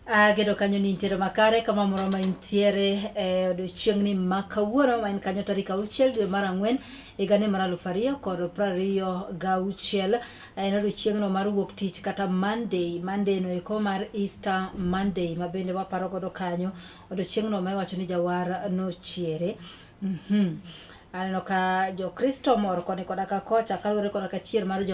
Gedo kanyo ni intiere makare kama moro ma intiere odiochiengni makawuono ma en kanyo tarik 6 dwe mar Ang'wen higani mar 2026. En odiochiengno mar wuok tich kata Monday no eko mar Easter Monday ma bende waparo godo kanyo odiochiengno ma iwacho ni jawar nochiere. Aneno ka jo Kristo moro koni koda ka kocha kalure koda ka chier mar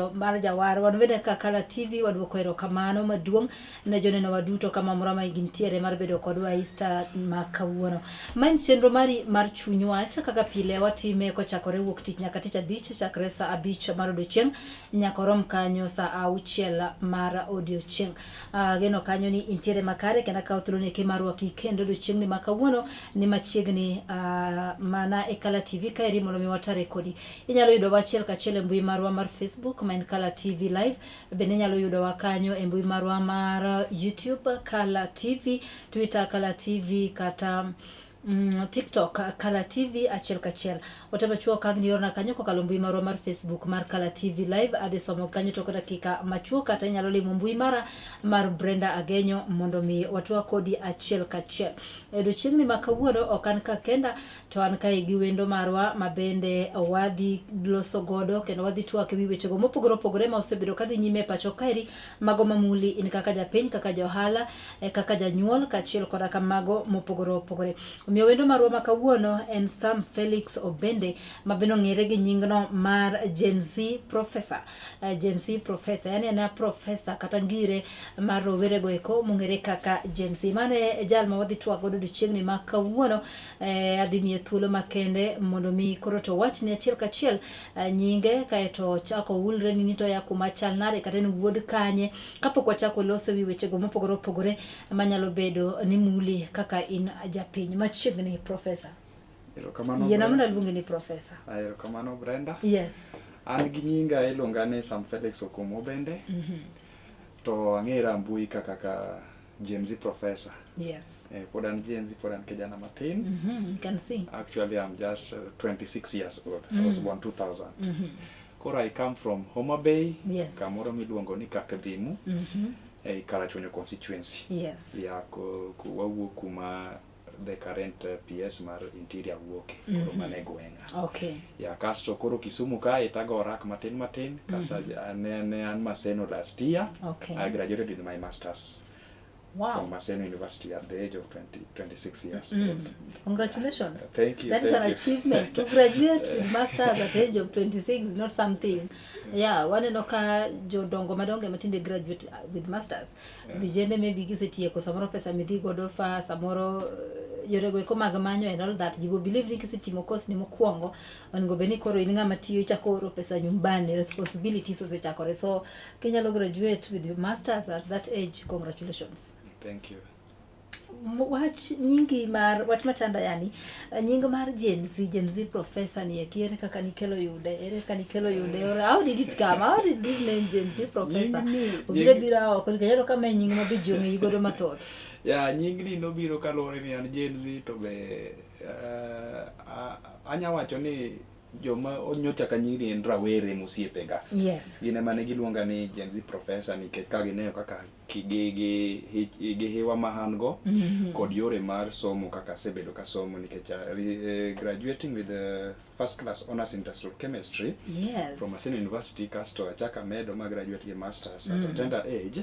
jawar wan bende ka Kala TV wadwoko erokamano maduong' ne joneno waduto kama moro ma gintiere mar bedo kodwa Easter ma kawuono. Man chenro mari mar chuny wach kaka pile watime kochakore wuok tich nyaka tich abich chakre saa 5 mar odiochieng' nyaka rom kanyo saa 6 mar odiochieng'. Geno kanyo ni intiere makare kenda ka othulo ne kemarwaki kendo odiochieng'ni ma kawuono ni machiegni mana e Kala TV ka mondo mi watare kodi. Inyalo yudo wachiel kachiel e mbui marwa mar Facebook ma en Kala TV Live. Bende inyalo yudo wakanyo e mbui marwa mar YouTube Kala TV, Twitter Kala TV kata TikTok Kala TV achiel kachiel. Otema chuo kagni yorna kanyo kokalo mbui marwa mar Facebook mar Kala TV Live. Ade somo kanyo toko dakika machuo kata inyalo limo mbui mara mar Brenda Agenyo mondo mi watwa kodi achiel kachiel. Odiochieng'ni ma kawuono okan ka kenda to an kae gi wendo marwa mabende wadhi loso godo kendo wadhi twak ewi wechego mopogore opogore ma osebedo kadhi nyime pacho kaeri mago mamuli in kaka japiny, kaka johala, kaka janyuol kachiel koda kamago mopogore opogore. Omiyo wendo marwa ma kawuono en Sam Felix Obende mabende ong'ere gi nyingno mar Gen Z Professor. Gen Z Professor yani en professor kata ngire mar rowerego eko mong'ere kaka Gen Z. Mane jal ma wadhi twak godo odiochieng'ni ma kawuono. Adhi miye thuolo makende mondo mi koro to wach ni achiel kachiel nyinge kaeto chako ulre ni to ya kuma chal nade kata ni wuod kanye kapok wachako loso wi wechego mopogore opogore manyalo bedo ni muli kaka in japiny machiegni Professor. Erokamano. Yena mondo aluongi ni Professor. Erokamano Brenda. Yes. An gi nyinga iluonga ni Sam Felix Obende. To ang'era mbui kaka Gen Z Professor. Yes. Pod an Gen Z, pod an kijana matin. You can see. Actually, I'm just 26 years old. I was born 2000. Koro I come from Homa Bay. Yes. Kamoro miluongo ni Kakadhimu. Karachuonyo constituency. Yes. Ya wawuok kuma the current PS mar interior wuoke koro mane gweng'a. Okay. Ya kasto koro Kisumu kae tago orak matin kasa ne an Maseno last year. Okay. I graduated with my masters. Wow. From Maseno University at the age of 26 years old. Congratulations. Thank you. That is an achievement. To graduate with masters at the age of 26 is not something. Yeah, one enoka jodongo madongo matinde graduate with masters. Vijende maybe gisetieko samoro pesa midhi godo fa samoro yorego eko mag manyo and all that. Jibo believe ni kisetimo course ni mokwongo onego beni koro in ng'ama tiyo chakoro pesa nyumbani, responsibilities osechakore. So Kenya graduate with your masters at that age. Congratulations. Thank you. Wach nyingi mar wach machanda yani nying mar Gen Z Professor ni ere kaka nikelo yude or how did it come, how did this name Gen Z Professor obire bira oko kero kama nying ma bijonge yigodo mathoth? Ya nyingni nobiro kalore ni an Gen Z to be anya wacho ni joma onyocha ka nyiri en rawere mosiepega. Yes. Gine mane giluonga ni Gen Z Professor nikech ka gineno kaka kigege hewa mahango kod yore mar somo kaka sebedo ka somo nikech graduating with the first class honors industrial chemistry. Yes. From Maseno University kasto achaka medo ma graduate gi masters at a tender age.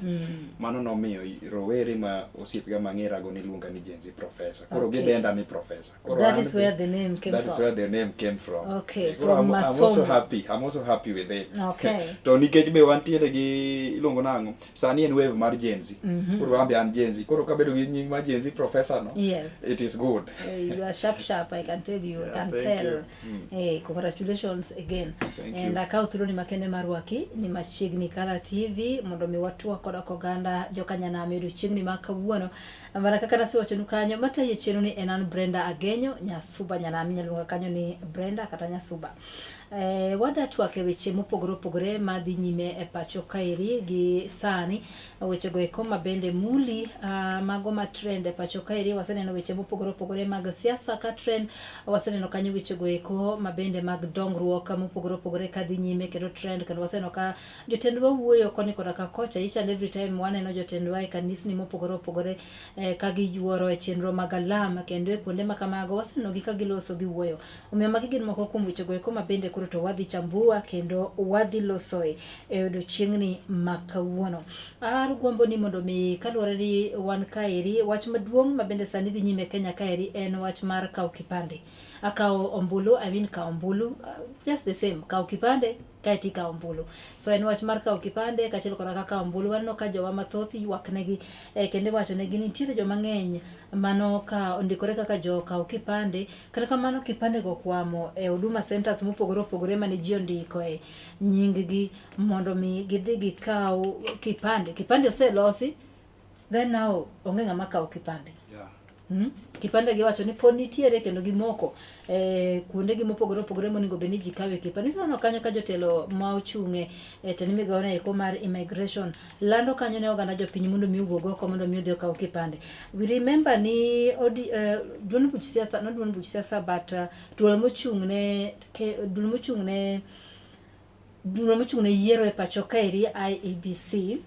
Mano nomiyo rowere ma osiepga mang'era go ni luonga ni Gen Z Professor. Koro gidenda ni Professor. That is where the name came from. That is where the name came from. Okay. I'm also happy with it. Okay. To nikech be wantiere gi iluongo nango sani en wave mar Gen Z. Koro ambe an Gen Z. Koro kabedo gi nying mar Gen Z Professor no. Yes. It is good. You are sharp, I can tell you. I can tell. Hey, congratulations again. Thank and you. Akao through ni makende marwaki ni machiegni Kala TV mondo mi watua koda koganda jokanya medu chiegni makawuono amara kaka nasi wachonu kanyo mata ye cheno ni enan Brenda Agenyo nyasuba nyana minya lunga kanyo ni Brenda kata nyasuba. wadatwak e weche mopogore opogore madhi nyime e pacho kaeri gi sani. Weche go eko mabende muli mago ma trend e pacho kaeri. Waseneno weche mopogore opogore mag siasa ka trend. Waseneno kanyo weche go eko mabende mag dongruok mopogore opogore kadhi nyime kendo trend. Kendo waseneno ka jotendwa wuoyo koni koda ka kocha. Each and every time waneno jotendwa e kanisni mopogore opogore ka giyuoro e chenro mag alam kendo e kuonde ma kamago waseneno gi ka giloso gi wuoyo. Omiyo magi gin moko kuom weche go eko mabende koro to wadhi chambua kendo wadhi loso e odiochiengni ma kawuono. Gombo ni mondo mi kaluwore ni wan kaeri wach maduong' mabende sani dhi nyime Kenya kaeri en wach mar kawo kipande. Akawo ombulu, kawo ombulu, just the same, kawo kipande kaeti kawo ombulu. So en wach mar kawo kipande kachiel kod kawo ombulu. Waneno ka jowa mathoth ywak negi kendo wacho negi ni nitiere joma ng'eny mano ka ondikore kaka jo kawo kipande kata kamano kipande go kwamo e Huduma Centers mopogore opogore mane ji ondiko e nying gi mondo mi gidhi gikaw kipande. Kipande oselosi, then now onge ng'ama kawo kipande. Kipande giwacho ni pod nitiere kendo gimoko kuonde gi mopogore opogore monego bed ni ji kawe kipande. Neno kanyo ka jotelo ma ochung'e teni migaona eko mar immigration lando kanyo ne oganda jopiny mondo mi owuog oko mondo mi odhi okaw kipande. We remember ni duond buch siasa, not duond buch siasa but duol mochung'ne yiero e pacho kaeri IEBC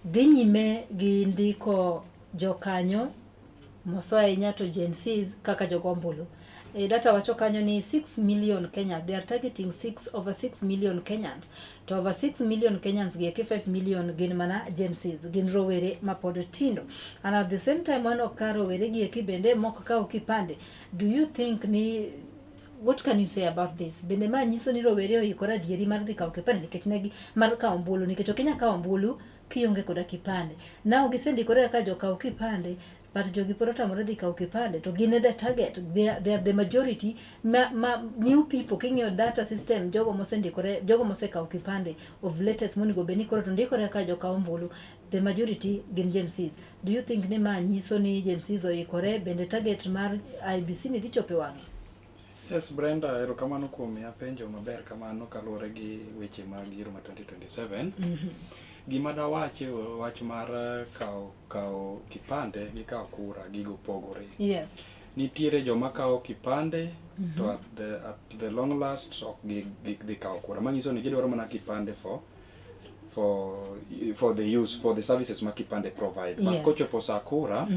dhi nyime gi ndiko jokanyo moso ahinya to Gen Zs kaka jogombulu. Data wacho kanyo ni 6 million Kenyans. They are targeting over 6 million Kenyans. To over 6 million Kenyans gi 5 million gin mana Gen Zs, gin rowere mapod tindo. And at the same time wano ka rowere gi bende mok kawo kipande. Do you think ni what can you say about this? Bende ma nyiso ni rowere oikore adieri mar dhi kawo kipande nikech negi mar kawo ombulu nikech Kenya kawo ombulu kionge koda kipande. Now gisendikore ka jo kawo kipande but jogi pod otamore dhi kawo kipande to gin the target. They are the majority new people king'iyo data system jogo mosendikore, jogo mosekawo kipande of latest monego bed ni koro to ndikore ka jo kawo ombulu, the majority gin Gen Zs. Do you think ni ma nyiso ni Gen Zs oikore bende target mar IBC ni dhi chope wang'e? Yes, Brenda, erokamano kuom miya penjo maber kamano kaluwore gi weche mag yiero ma 2027. Gima da wach mar kawo kipande gi kawo kura gigo pogore. Yes. Nitiere joma kawo kipande to at the long last ok gi kawo kura. Manyiso ni gidwaro mana kipande for the use, for the services ma kipande provide. Ma kochopo sa kura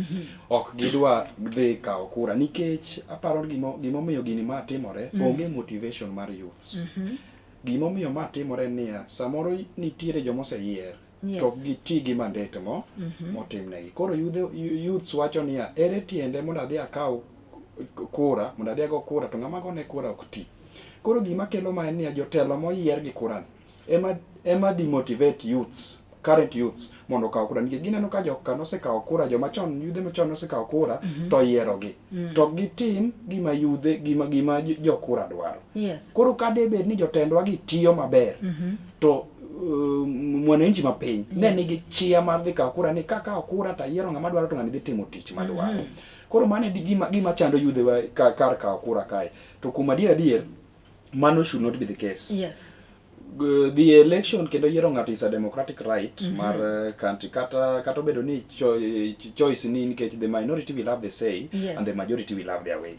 ok gidwa dhi kawo kura nikech aparo gimomiyo gini ma timore onge motivation mar youths. Gimomiyo ma timore niya, samoro nitiere jomoseyier to giti gi mandate motimnegi. Koro youths wacho niya, ere tiende mondo adhi akaw kura, mondo adhi ago kura to ng'ama gone kura ok ti. Koro gima kelo ma en niya, jotelo moyier gi kurani ema demotivate youths, current youths mondo kaw kura nikech gineno ka joka nosekawo kura, joma chon, yudhe machon nosekawo kura to yierogi to gitim gima yudhe gima jokura dwaro. Koro ka debed ni jotendwa gi tiyo maber to mwananchi mapiny ne nigi chia mar dhi kawo kura ni kaka kura ta yiero ng'ama dwaro to ng'ani dhi timo tich madwaro. Koro mane gima chando yudhewa kar kawo kura kae. To kuom adier mano should not be the case. The election kendo yiero ng'ato is a democratic right mar country kata obedo ni choice ni nikech the minority will have the say and the majority will have their way.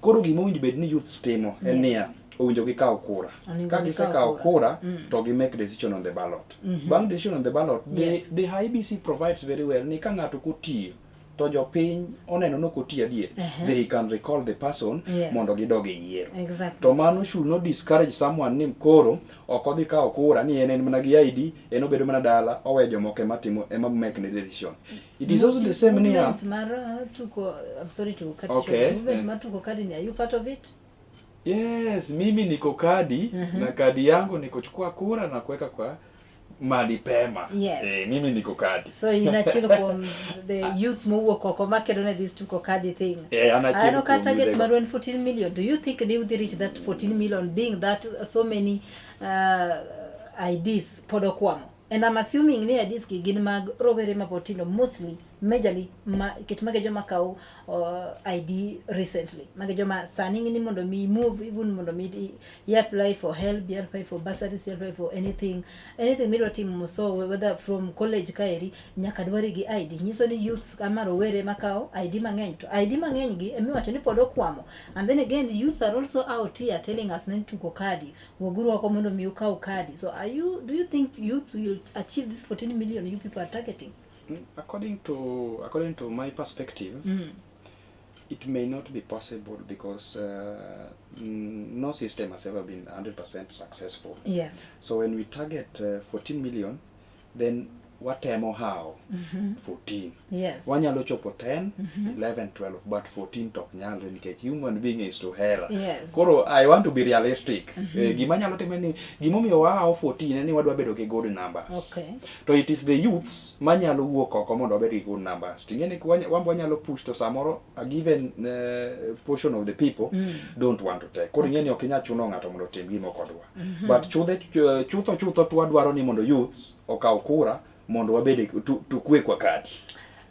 Koro gima owinjo bed ni youths timo en niya, owinjo gikaw kura. Ka gisekaw kura to gi make decision on the ballot. Bang decision on the ballot, the IBC provides very well ni ka ng'ato kotiyo to jopiny oneno no kotiyo adier, they can recall the person mondo gidoge yiero. To mano should not discourage someone ni koro ok odhi kawo kura ni en mana gi ID, en obedo mana dala, owe jomoko ema make the decision. It is also the same ni I'm sorry to cut you short. Movement matuko kadi ni, are you part of it? Yes, mimi niko kadi na kadi yangu ni kuchukua kura na kuweka kwa mali pema. Mimi niko kadi. So inachilo kwa the youths mowuok oko makedone this tuko kadi thing. Anachilo kwa target maruan 14 million. Do you think they would reach that 14 million being that so many IDs podokwamo? And I'm assuming ni IDs ki gin mag rowere mapotino mostly majorly kit mage joma kaw ID recently mage joma sani ni mondo mi move even mondo mi apply for help, apply for bursaries, apply for anything midwa timo, so whether from college kaeri nyaka dwari gi ID. Nyiso ni youths kama rowere makao ID mang'eny, to ID mang'eny gi emiwacho ni pod okwamo. And then again, the youth are also out here telling us ni tuko kadi woguru wako mondo mi ukaw kadi. So do you think youth will achieve this 14 million you people are targeting? According to my perspective, it may not be possible because no system has ever been 100% successful. Yes. So when we target 14 million, then what time or how? 14. Yes. Wanyalo chopo 10, 11, 12, but 14 tok nyalre nikech human being is to err. Yes. Koro I want to be realistic. Gima nyalo time ni gimomiyo wao 14 ni wadwa bedo gi good numbers. Okay. To it is the youths manyalo wuok oko mondo obed gi good numbers. Tingeni wambo nyalo push to samoro a given portion of the people don't want to take. Koro ingeni ok inya chuno ng'ato mondo otim gima ok odwa. But chutho twadwaro ni mondo youths okaw kura mondo wabede tukwe kwa kadi.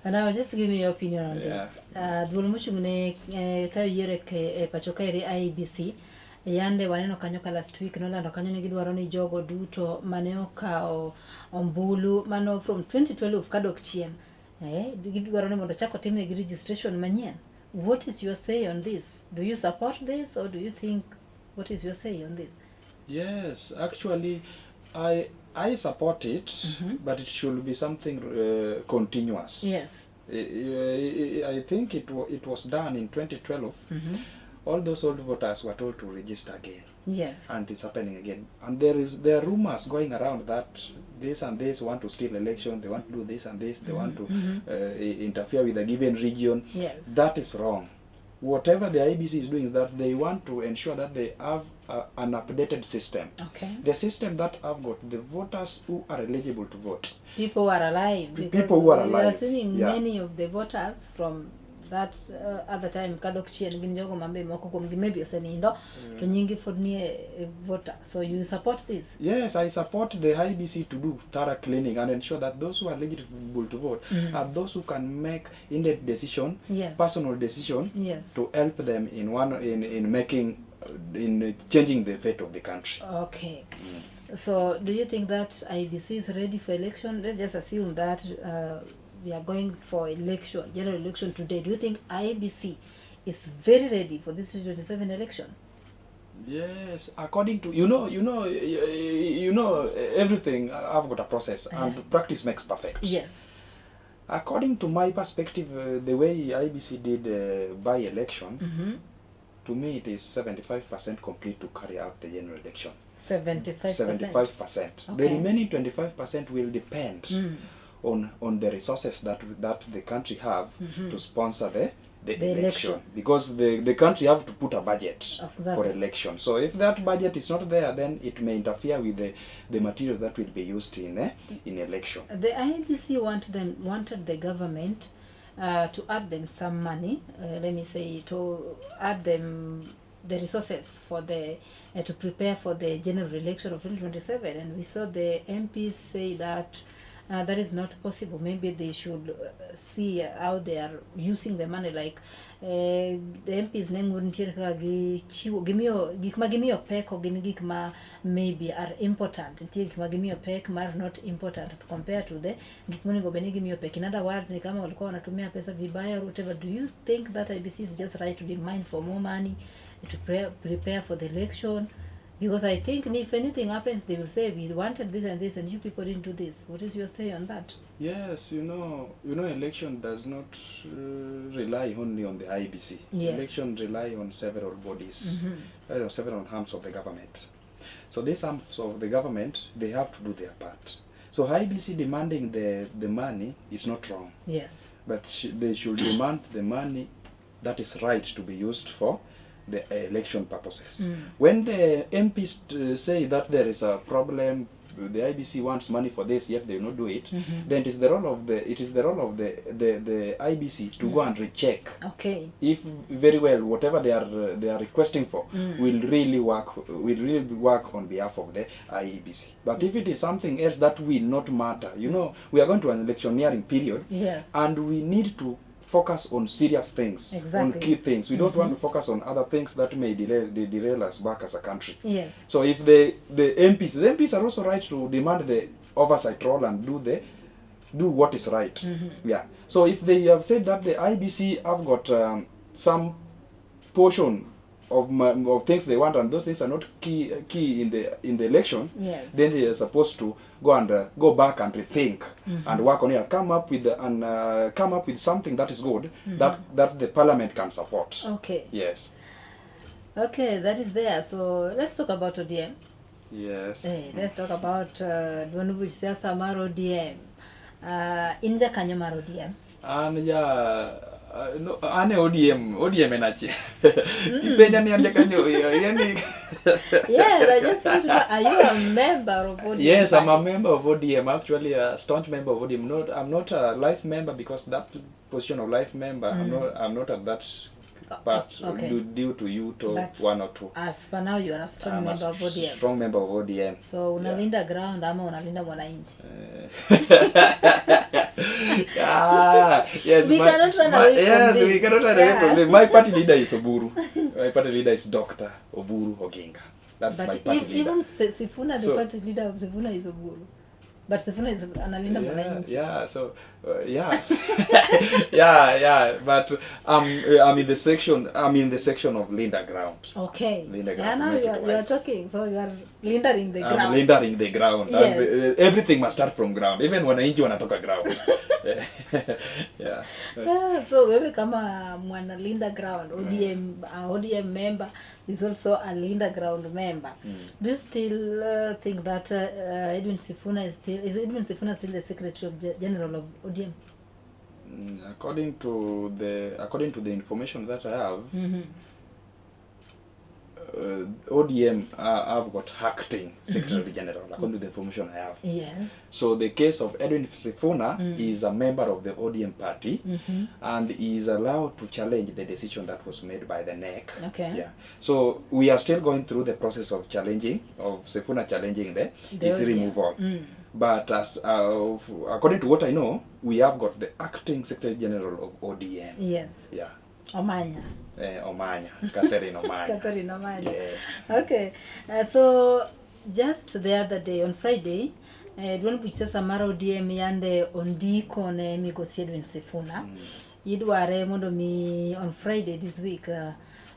Now just give me your opinion on this. Duol mochung'ne tayo yiero e pacho kaeri IEBC yande waneno kanyo ka last week nolando kanyo ni gidwaro ni jogo duto mane okawo ombulu mano from 2012 kadok chien gidwaro ni mondo chako timne gi registration manyien. What is your say on this? Do you support this, or do you think, what is your say on this? Yes, actually I support it, but it should be something continuous. Yes. I think it was done in 2012. All those old voters were told to register again. Yes. And it's happening again. And there are rumors going around that this and this want to steal election, they want to do this and this, they want to interfere with a given region. Yes. That is wrong. Whatever the IBC is doing is that they want to ensure that they have an updated system. Okay. The system that have got the voters who are eligible to vote. People who are alive. People who are alive. We are assuming many of the voters from that other time kadok chien gin jogo mambe moko kuom gi maybe osenindo to nyingi pod ni voter. So you support this? Yes, I support the IBC to do thorough cleaning and ensure that those who are eligible to vote are those who can make in-depth decision, personal decision, to help them in changing the fate of the country. Okay. So do you think that IBC is ready for election? Let's just assume that we are going for general election today. Do you think IBC is very ready for this 2027 election? Yes, according to you know everything. I've got a process, and practice makes perfect. Yes. According to my perspective, the way IBC did by-election, to me it is 75% complete to carry out the general election. 75%. 75%. Okay. The remaining 25% will depend on the resources that the country have to sponsor the election, because the country have to put a budget for election. So if that budget is not there, then it may interfere with the materials that will be used in election. The IBC wanted the government to add them some money, let me say, to add them the resources for to prepare for the general election of 2027, and we saw the MPs say that that is not possible. Maybe they should see how they are using the money. Like the MPs name wouldn't gimiyo pek or gikma maybe are important. Gimiyo pek are not important compared to the gikmuni gobeni gimiyo pek. In other words, ni kama walikuwa wanatumia pesa vibaya or whatever. Do you think that IBC is just right to demand for more money to prepare for the election? Because I think if anything happens, they will say we wanted this and this, and you people didn't do this. What is your say on that? Yes, election does not rely only on the IBC. Yes. Election rely on several bodies, several arms of the government. So these arms of the government, they have to do their part. So IBC demanding the money is not wrong. Yes. But they should demand the money that is right to be used for the election purposes. When the MPs say that there is a problem the IBC wants money for this, yet they will not do it, then it is the role of the IBC to go and recheck if very well whatever they are requesting for will really work on behalf of the IEBC. But if it is something else that will not matter, you know, we are going to an electioneering period, and we need to focus on serious things, on key things. We don't want to focus on other things that may derail us back as a country. So if the MPs are also right to demand the oversight role and do what is right. So if they have said that the IBC have got some portion of things they want, and those things are not key in the election, then they are supposed to go back and rethink and work on it, come up with something that is good, that the parliament can support. Yes. Okay, that is there. So let's talk about ODM. Yes. Let's talk about Dwanubu siasa mar ODM. Inja kanyo mar ODM. No, ane ODM enache. Kipenya ni anje kanyo yani. Yes, I just want to know, are you a member of ODM? Yes, I'm a member of ODM, actually a staunch member of ODM. I'm not a life member, because that position of life member, I'm not at that part, due to you to one or two. As for now, you are a strong member of ODM. Strong member of ODM. So unalinda ground ama unalinda mwananchi? Yes, we cannot run away from this. We cannot run away from this. My party leader is Oburu. My party leader is Dr. Oburu Oginga. That's my party leader. Even Sifuna, the party leader of Sifuna is Oburu. But Sifuna is analinda mwananchi. So but I'm in the section of Linda ground. Linda ground. Now you are talking, so you are lindering the ground. I'm lindering the ground. Yes. And everything must start from ground, even when wananchi wanatoka ground. So wewe kama mwana linda ground, ODM member is also a linda ground member. Do you still think that Edwin Sifuna is Edwin Sifuna still the Secretary of General of ODM? According to the information that I have, ODM have got acting Secretary General, according to the information I have. Yes. So the case of Edwin Sifuna is a member of the ODM party, and is allowed to challenge the decision that was made by the NEC. So we are still going through the process of Sifuna challenging his removal. But as according to what I know, we have got the acting Secretary General of ODM. Yes. Yeah. Omanya. Omanya. Catherine Omanya. Catherine Omanya. Yes. Okay. So just the other day, on Friday, Dwan Buchesa mar ODM yande ondiko ne migosi Edwin Sifuna. Yidware mondo mi on Friday this week,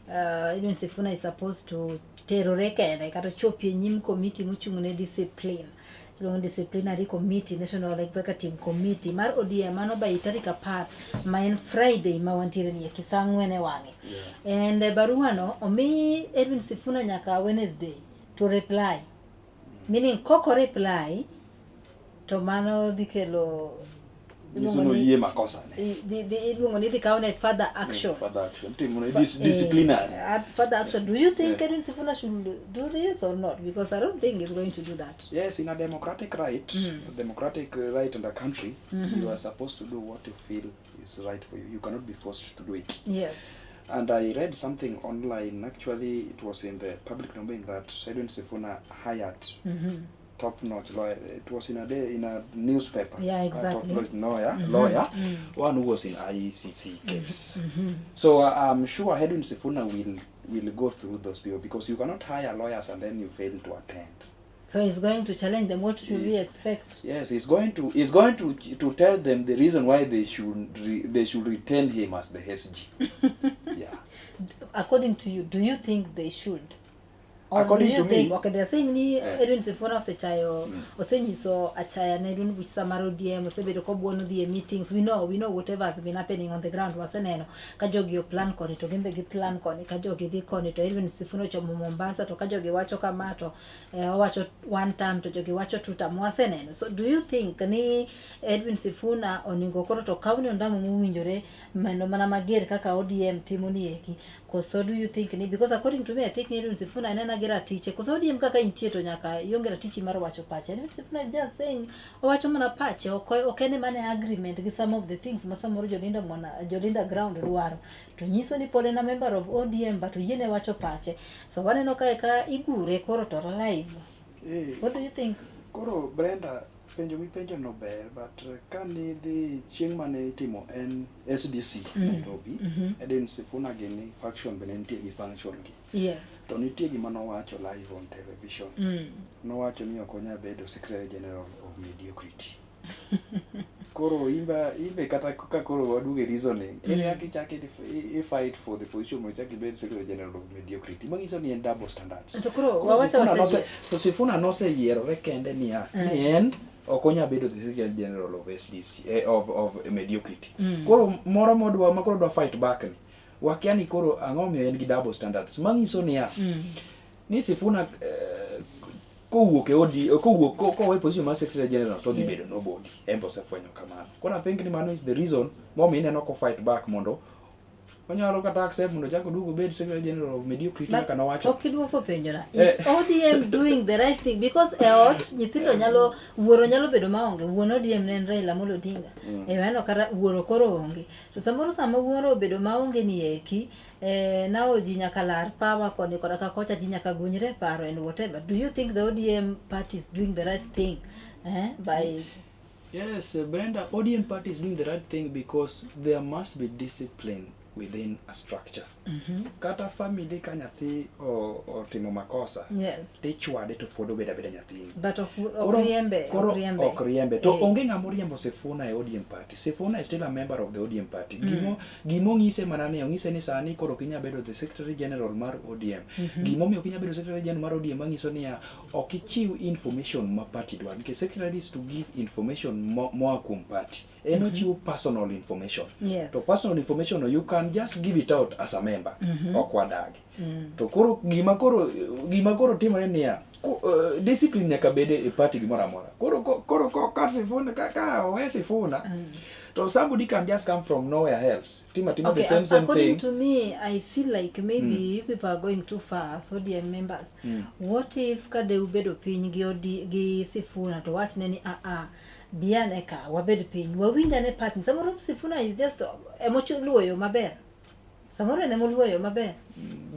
Edwin Sifuna is supposed to terore kende kata chopi nyim committee muchungune discipline. Long disciplinary committee, National Executive Committee mar ODM mano by tarik 10 ma Friday ma wantiere ni kisangwene wange. And baruano omi Edwin Sifuna nyaka Wednesday to reply. Meaning koko reply to mano dikelo makosa ne further action. Disciplinary. Further action. Do you think Edwin Sifuna should do this or not? Because I don't think he's going to do that. Yes, in a democratic right, in the country, you are supposed to do what you feel is right for you. You cannot be forced to do it. Yes. And I read something online. Actually, it was in the public domain that Edwin Sifuna hired top-notch lawyer. It was in a newspaper. Yeah, exactly. Top-notch lawyer, one who was in ICC case. So I'm sure Edwin Sifuna will go through those people, because you cannot hire lawyers and then you fail to attend. So he's going to challenge them. What should we expect? Yes, he's going to tell them the reason why they should retain him as the SG. Yeah. According to you, do you think they should? Or according to me, okay, they're saying ni Edwin Sifuna osechayo osenyiso achaya na Edwin Buchesa mar ODM osebedo kobuono the meetings. We know whatever has been happening on the ground. Waseneno ka jogi plan koni to gembe gi plan koni ka jogi dhi koni to Edwin Sifuna chomo Mombasa to ka jogi wacho kamato wacho one time to jogi wacho two time. Waseneno. So do you think ni Edwin Sifuna oningo koro to kawni ondamo muwinjore mano mana mager kaka ODM timoni eki? So do you think ni, because according to me I think Edwin Sifuna nena gi ratiche koso ODM kaka intie to nyaka ionge ratichi mar wacho pache. And Sifuna is just saying owacho mana pache, ok ene mane agreement gi some of the things ma samoro Jolinda ground dwaro, to nyiso ni pod en a member of ODM but yiene wacho pache. So waneno ka igure koro to live. What do you think? Koro Brenda, penjo mipenjo no ber, but kani dhi chieng' mane itimo en SDC Nairobi, Eden Sifuna gini faction bende nitie gi function gi. Yes. To nitie gima nowacho live on television. Nowacho ni ok onya bedo Secretary General of Mediocrity. Koro imbe kata ka koro waduge reasoning. Ene yaki chaki fight for the position mo chaki bedo Secretary General of Mediocrity. Mangiso ni en double standards. To koro wawacho Sifuna nose yiero rekende ni en okonya bedo the Secretary General of SDC of Mediocrity. Koro moro modwa makoro dwa fight back ni. Wakiani koro ang'omiyo en gi double standards. Mangiso ni Sifuna kowuok kowe position mar Secretary General to dhi bedo nobody. Embo sefwenyo kamano. Koro I think ni mano is the reason momi ineno ko fight back mondo onyalo kata accept mondo chako duogo bed Secretary General of Mediocrity kaka nowacho. Ok iduoko penjona. Is ODM doing the right thing? Because nyithindo wuoro nyalo bedo maonge. Wuon ODM ne en Raila Amolo Odinga. Waneno kata wuoro koro onge. To samoro sama wuoro obedo maonge ni eki, now ji nyaka lar power koni koda ka kocha ji nyaka gunyre paro and whatever. Do you think the ODM party is doing the right thing? By Yes, Brenda, ODM party is doing the right thing because there must be discipline within a structure. Kata family ka nyathi timo makosa. Yes. Tichwade to podo beda nyathini. But ok riembe. To onge ng'amo riembo Sifuna e ODM party. Sifuna is still a member of the ODM party. Gimo ng'ise manane ng'ise ni sani koro kinya bedo the Secretary General mar ODM. Gimo miyo kinya bedo Secretary General mar ODM mangiso ni ok ichiw information ma party dwaro. Because secretary is to give information more kuom party. Eno chiwo personal information. Yes. To personal information you can just give it out as a member. Okwadagi. To koro gima koro timore niya discipline nyaka bede e party gimora mora. Koro ka Sifuna kaka owe Sifuna. So somebody can just come from nowhere else. Okay, the same according thing. to me, I feel like maybe you people are going too far, so dear members. What if kade ubedo piny gi Sifuna to watch neni bianeka wabedo piny wawinja ne partner. Samoro Sifuna is just luoyo maber. Samoro ne luoyo maber.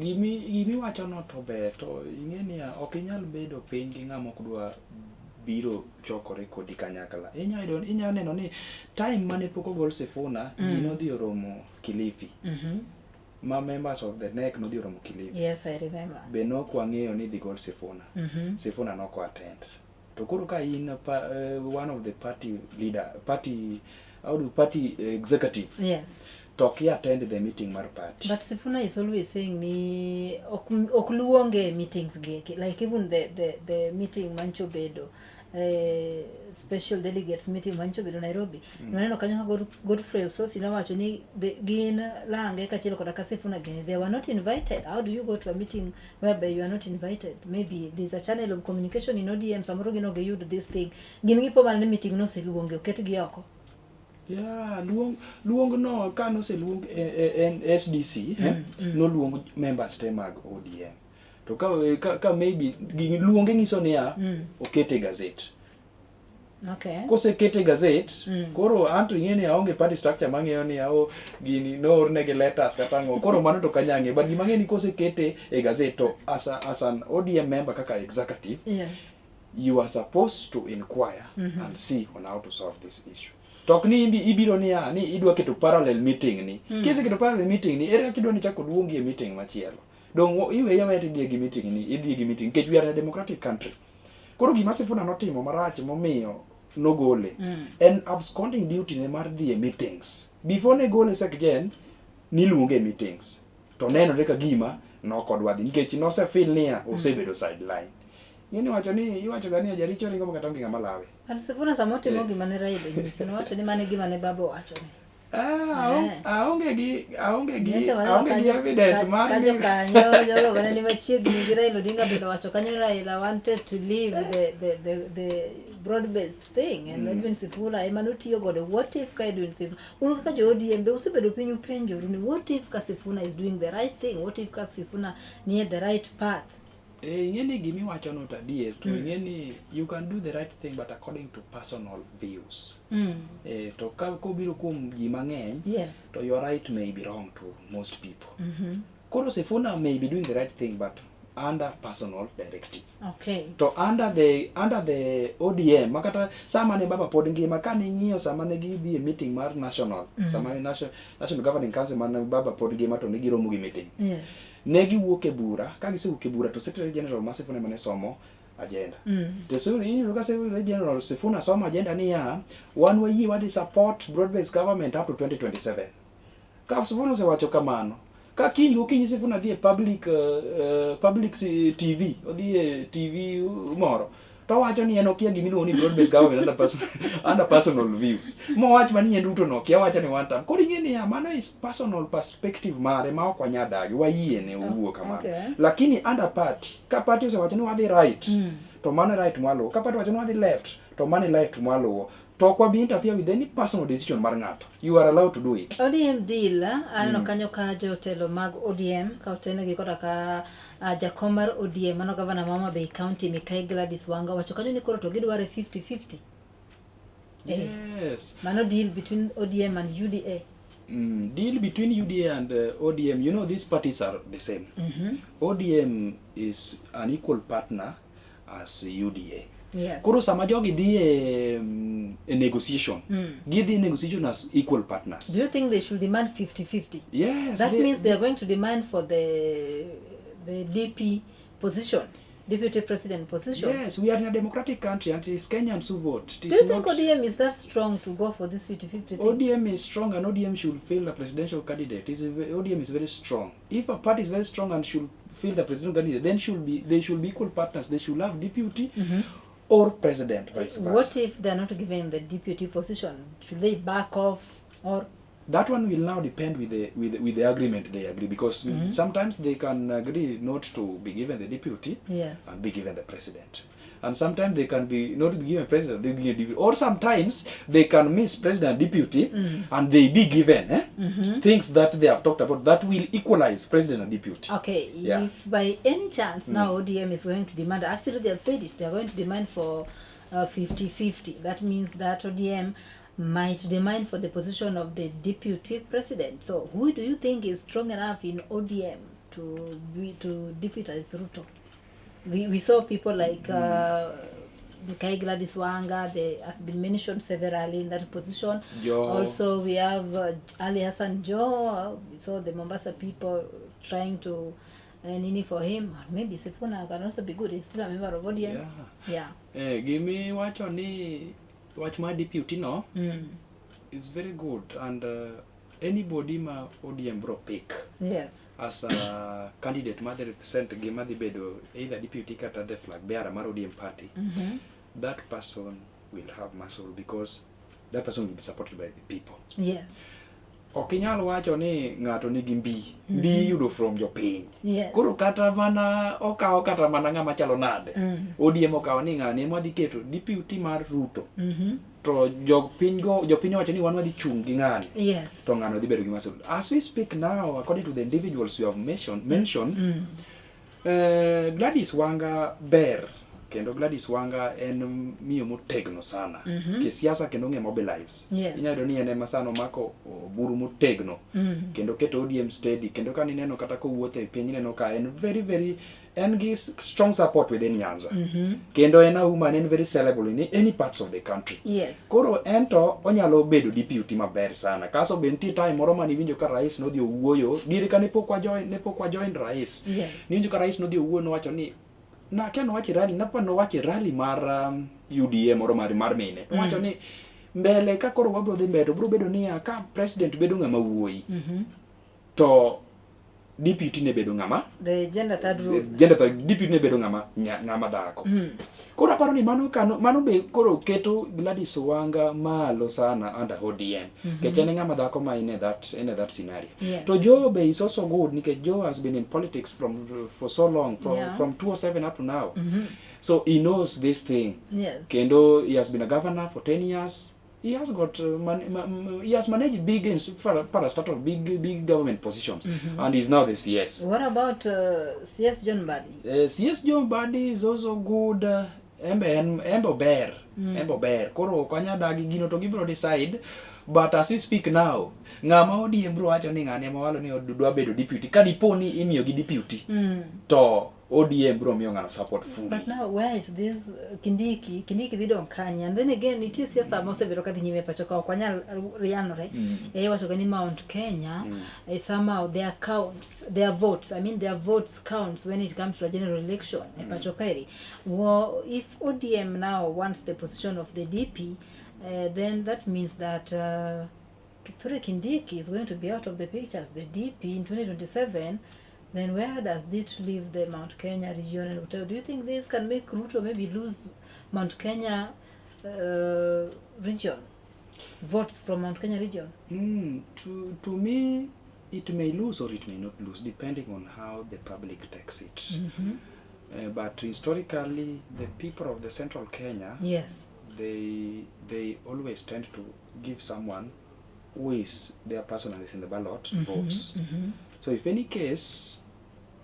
Gimi wacho no to ber to ing'eni ok inyal bedo piny gi ng'ama ok dwa biro chokore kodi kanyakla. Inya neno ni time mane pok ogol Sifuna ji nodhi oromo Kilifi. Ma members of the NEC nodhi oromo Kilifi. Yes, I remember. Be nok wang'eyo ni dhi gol Sifuna. Sifuna noko attend. To koro ka in one of the party executive. Yes. To ki attend the meeting mar party. But Sifuna is always saying ni okluonge meetings geki. Like even the meeting mancho bedo. Special delegates meeting mancho bedo Nairobi. Noneno kanyo Godfrey Ososi nawacho ni gin lange kachilo koda ka Sifuna gini. They were not invited. How do you go to a meeting whereby you are not invited? Maybe there's a channel of communication in ODM. Samoro gino ge yudo this thing. Gin gipo man meeting no seluonge oket gi oko. Yeah, luong no ka no se luong SDC no luong members te mag ODM. To ka maybe luonge ngiso ni okete gazette. Okay. Kose kete gazette, koro anto ing'eni aonge party structure mang'eyo ni gini no ornegi letters kata ngo. Koro mano to kanyange, but gima ng'eni kose kete e gazette to as an ODM member kaka executive, yes, you are supposed to inquire and see on how to solve this issue. Tok ni ibiro ni idwa keto parallel meeting ni. Kise keto parallel meeting ni, ere kidwa ni chako duongi e meeting machielo. Dong iwe idhi gi meeting ni, idhi gi meeting. Kech we are in a democratic country. Koro gima Sifuna notimo marach momiyo nogole. En absconding duty ne mar dhi e meetings. Before ne gole sekjen, niluonge meetings. To nenore ka gima nokodwa dhi. Nikech nose feel niya osebedo sideline. Yeni iwacho gani ajaricho ringo kata onge ng'ama lawe. An Sifuna samotimo gima ne Raila gise no wacho ni mane gima ne babo wacho ni. Aonge gi evidence mar kanyo jogo bane ni machiegni gi Raila Odinga bendo wacho kanyo Raila wanted to leave the broad-based thing and Edwin Sifuna ema notiyo godo. What if ka Edwin Sifuna kaka jo ODM be usebedo piny upenjo ni what if ka Sifuna is doing the right thing, what if ka Sifuna near the right path? ing'eni gimiwacho no tadier to ing'eni you can do the right thing but according to personal views. To ka kobiro kuom ji mang'eny, yes, to your right may be wrong to most people. Koro Sifuna may be doing the right thing but under personal directive. Okay. To under the ODM makata sama ne baba pod ngima kane ng'iyo sama ne gidhi e meeting mar national sama ne national governing council man baba pod ngima to ne giromo gi meeting. Yes. Ne giwuok e bura, ka gisewuok e bura to Secretary General ma Sifuna mane somo agenda. To Secretary General Sifuna somo agenda niya, wan wayie wadi support broad-based government up to 2027. Ka Sifuna osewacho kamano, ka kiny gokinyi Sifuna dhi e public TV, odhi e TV moro, to wacho ni en okia gimiluongo ni broad-based government under personal views. Mowach mani en Ruto nokia wacho ni one time. Koro ing'eni mano is personal perspective mare ma ok wanyadagi, wayie ne owuok kamano. Okay. Lakini under party, ka party osewacho ni wadhi right, to mano right mwaluwo. Ka party wacho ni wadhi left, to mano left mwaluwo. To ok wabi interfere with any personal decision mar ng'ato. You are allowed to do it. ODM deal, aneno kanyo ka jotelo mag ODM ka otenegi koda ka jakom mar ODM mano gavana Mama Bay County Mikai Gladys Wanga wacho kanyo ni koro to gidware 50-50. Yes. Mano deal between ODM and UDA. Deal between UDA and ODM, you know, these parties are the same. ODM is an equal partner as UDA. Yes. Koro sama jogi dhi a negotiation, gidhi negotiation as equal partners. Do you think they should demand 50-50? Yes. That means they are going to demand for the DP position, deputy president position. Yes, we are in a democratic country and it is Kenyans who vote. Do you think ODM is that strong to go for this 50-50 thing? ODM is strong and ODM should field a presidential candidate. ODM is very strong. If a party is very strong and should field a presidential candidate, then they should be equal partners. They should have deputy or president, vice versa. What if they are not given the deputy position? Should they back off or? That one will now depend with the agreement they agree, because sometimes they can agree not to be given the deputy and be given the president. And sometimes they can be not be given president, they be given deputy. Or sometimes they can miss president and deputy and they be given things that they have talked about that will equalize president and deputy. Okay, if by any chance now ODM is going to demand, actually they have said it, they are going to demand for 50-50. That means that ODM might demand for the position of the deputy president. So who do you think is strong enough in ODM to deputize Ruto? We saw people like Mikai Gladys Wanga, they has been mentioned severally in that position. Also we have Ali Hassan Joe. We saw the Mombasa people trying to nini for him. Maybe Sifuna can also be good. He's still a member of ODM. Give me watch my deputy no is very good, and anybody ma ODM bro pick as a candidate mother represent gima di bedo either deputy kata the flag bearer mar ODM party, that person will have muscle because that person will be supported by the people. Okinyal wacho ni ng'ato nigi mbi yudo from jopiny. Koro kata mana okawo kata mana ng'ama chalo nade. ODM okawo ni ng'ani ema dhi keto deputy mar Ruto. To jopiny wacho ni wan wadhi chung' gi ng'ani. To ng'ano dhi bedo gi masol. As we speak now, according to the individuals you have mentioned, Gladys Wanga ber. Kendo Gladys Wanga en miyo motegno sana. Kisiasa kendo ng'e mobilize. Inyalo ni ene masano mako buru motegno. Kendo keto ODM steady. Kendo ka nineno kata kowuotho e piny neno ka en very en gi strong support within Nyanza. Kendo en a woman en very sellable in any parts of the country. Koro ento onyalo bedo deputy maber sana. Kaso benti time moro mani winjo ka rais no dhi owuoyo, dire ka ne pok wa join rais. Ninjo ka rais no dhi owuoyo no wacho ni na keno wachi rally napano wachi rally mar UDA moro mar mine wacho ni mbele ka koro wabro dhi mbele bro bedo ni ka president bedo ng'ama wuoyi to deputy ne bedo ng'ama the gender third rule deputy ne bedo ng'ama dhako. Koro aparo ni mano be koro keto Gladys Wanga malo sana under ODM kech en ng'ama dhako ma in that scenario. To Joe be is also good because Joe has been in politics for so long, from 2007 up to now. So he knows this thing. Kendo he has been a governor for 10 years. he has got he has managed big parastatal big government positions, and he's now the CS. What about CS John Mbadi? CS John Mbadi is also good. Embo bear. Koro kanya dagi gino to gibro decide, but as we speak now, ngama ODM bro wacho ni ngane mawalo ni dwa bedo deputy. Kadipo ni imiyo gi deputy. To ODM bro miyo ngano support fully. But now where is this Kindiki they don't kanya, and then again it is yes most biro kati nyime pacho ka kwanya rianore wacho gani Mount Kenya somehow their votes counts when it comes to a general election pacho kairi. Well, if ODM now wants the position of the DP, then that means that Kithure Kindiki is going to be out of the picture as the DP in 2027. Then where does it leave the Mount Kenya region? And do you think this can make Ruto maybe lose Mount Kenya region? Votes from Mount Kenya region? To me, it may lose or it may not lose, depending on how the public takes it. But historically, the people of the central Kenya, yes, they always tend to give someone who is their personalist in the ballot votes. So if any case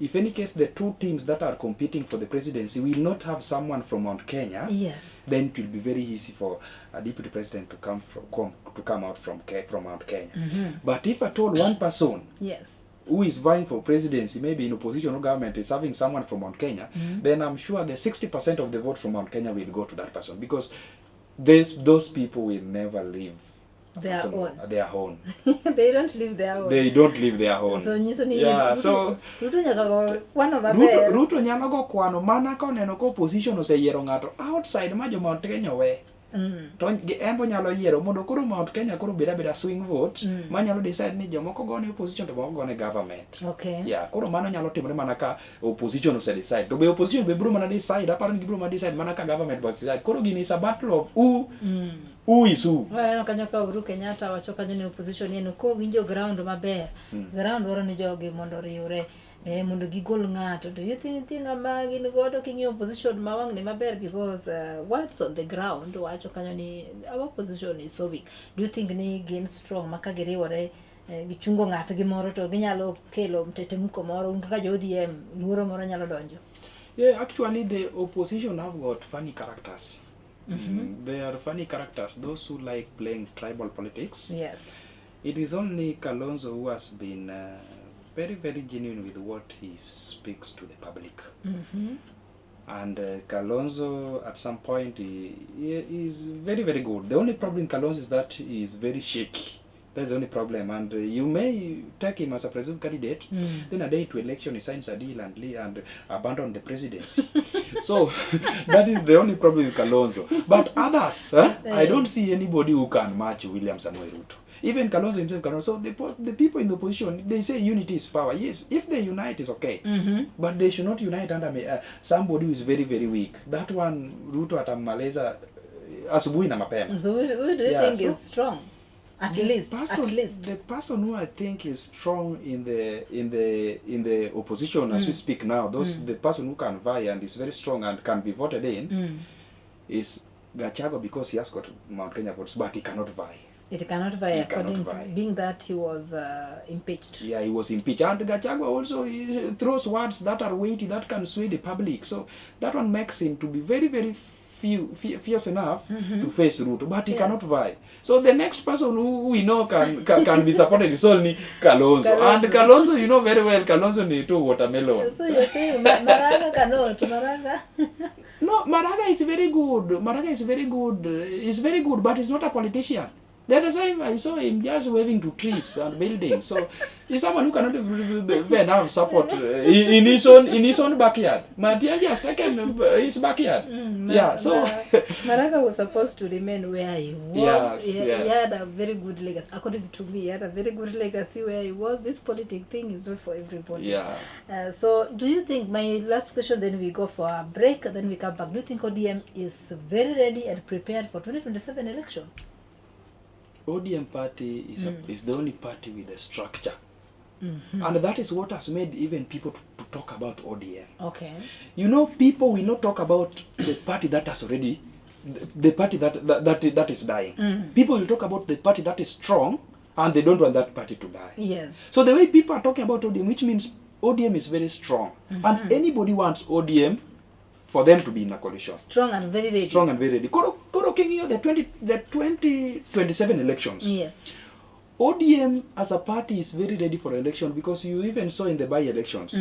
the two teams that are competing for the presidency will not have someone from Mount Kenya, yes, then it will be very easy for a deputy president to come out from Mount Kenya. But if at all one person, yes, who is vying for presidency, maybe in oppositional government, is having someone from Mount Kenya, then I'm sure the 60% of the vote from Mount Kenya will go to that person, because those people will never leave their own. They don't live their own. They don't live their own. So Ruto nyalo go kwano mana ka oneno ko opposition oseyiero ng'ato outside ma jo Mount Kenya we. To embo nyalo yiero mondo koro Mount Kenya koro beda swing vote manyalo decide ni jomoko gone opposition to moko gone government. Okay. Koro mano nyalo timore mana ka opposition ose decide. To be opposition be biro mana decide, aparo ni gibiro mana decide mana ka government bo decide. Koro gini is a battle of who is who. Well, kanyo ka Uhuru Kenyatta wacho kanyo ni opposition eno ko winjo ground maber. Ground waro ni jogi mondo riure. Mondo gigol ng'ato. Do you think ama gin godo kingi opposition mawang ni maber, because what's on the ground wacho kanyo ni our opposition is so weak. Do you think ni gin strong maka giriwore gichungo ng'ato gimoro to ginyalo kelo mtetemko moro kaka jo ODM luoro moro nyalo donjo? Yeah, actually the opposition have got funny characters. They are funny characters, those who like playing tribal politics. Yes. It is only Kalonzo who has been very, very genuine with what he speaks to the public. And Kalonzo, at some point, he is very, very good. The only problem in Kalonzo is that he is very shaky. That's the only problem. And you may take him as a presidential candidate, then a day to election he signs a deal and abandon the presidency. So that is the only problem with Kalonzo. But others, I don't see anybody who can match William Samoei Ruto. Even Kalonzo himself cannot. So the people in the opposition, they say unity is power. Yes, if they unite, it's okay. But they should not unite under somebody who is very, very weak. That one, Ruto atamaliza asubuhi na mapema. So who do you think is strong? At least. The person who I think is strong in the opposition as we speak now, the person who can vie and is very strong and can be voted in is Gachagua, because he has got Mount Kenya votes, but he cannot vie. It cannot vie according to being that he was impeached. Yeah, he was impeached. And Gachagua also throws words that are weighty, that can sway the public. So that one makes him to be very, very fierce enough to face Ruto, but he cannot vie. So the next person who we know can be supported is only Kalonzo. And Kalonzo, you know very well, Kalonzo need to watermelon. So you're saying Maraga cannot, Maraga? No, Maraga is very good. Maraga is very good. He's very good, but he's not a politician. The other time I saw him just waving to trees and buildings. So he's someone who cannot even have support in his own backyard. Matia just taken his backyard. So Maraga was supposed to remain where he was. Yes, he had a very good legacy. According to me, he had a very good legacy where he was. This politic thing is not for everybody. So do you think, my last question, then we go for a break, then we come back. Do you think ODM is very ready and prepared for 2027 election? ODM party is the only party with a structure. And that is what has made even people to talk about ODM. Okay. You know, people will not talk about the party that has already the party that is dying. People will talk about the party that is strong, and they don't want that party to die. Yes. So the way people are talking about ODM, which means ODM is very strong, and anybody wants ODM for them to be in a coalition. Strong and very ready. Strong and very ready. Koro King, the 2027 elections. Yes. ODM as a party is very ready for election, because you even saw in the by-elections,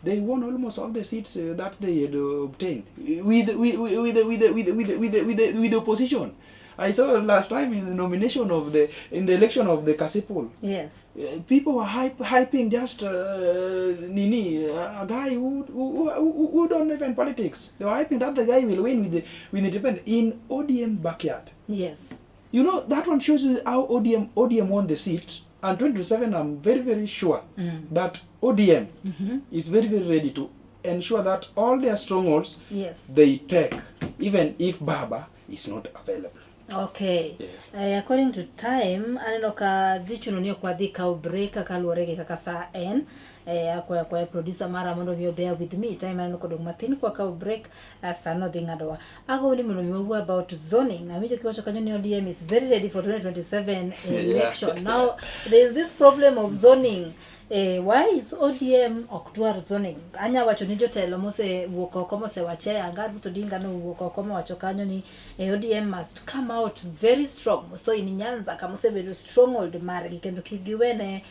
they won almost all the seats that they had obtained with the opposition. I saw last time in the nomination of the election of the Kasipul. Yes. People were hyping just a guy who don't live in politics. They were hyping that the guy will win with the independent in ODM backyard. Yes. You know, that one shows you how ODM won the seat. And 2027, I'm very, very sure that ODM is very, very ready to ensure that all their strongholds, they take, even if Baba is not available. Okay. Yes. According to time, aneno ka dhi chuno ni okwa dhi kao break kaluwore gi kaka saa en. Kwa producer mara mondo mi bear with me. Time aneno kodong matin kwa kao break sano dhi ng'adowa. Ako ni mondo mi wawu about zoning. Amijo kiwacho kanyo ni ODM is very ready for 2027 election. Now, there is this problem of zoning. Why is ODM okdwar zoning? Anya wacho ni jotelo mose wuok oko mose wache Angar Ruto Odinga no wuok oko wacho kanyo ni ODM must come out very strong. So in Nyanza kamose very stronghold margi kendo kigiwene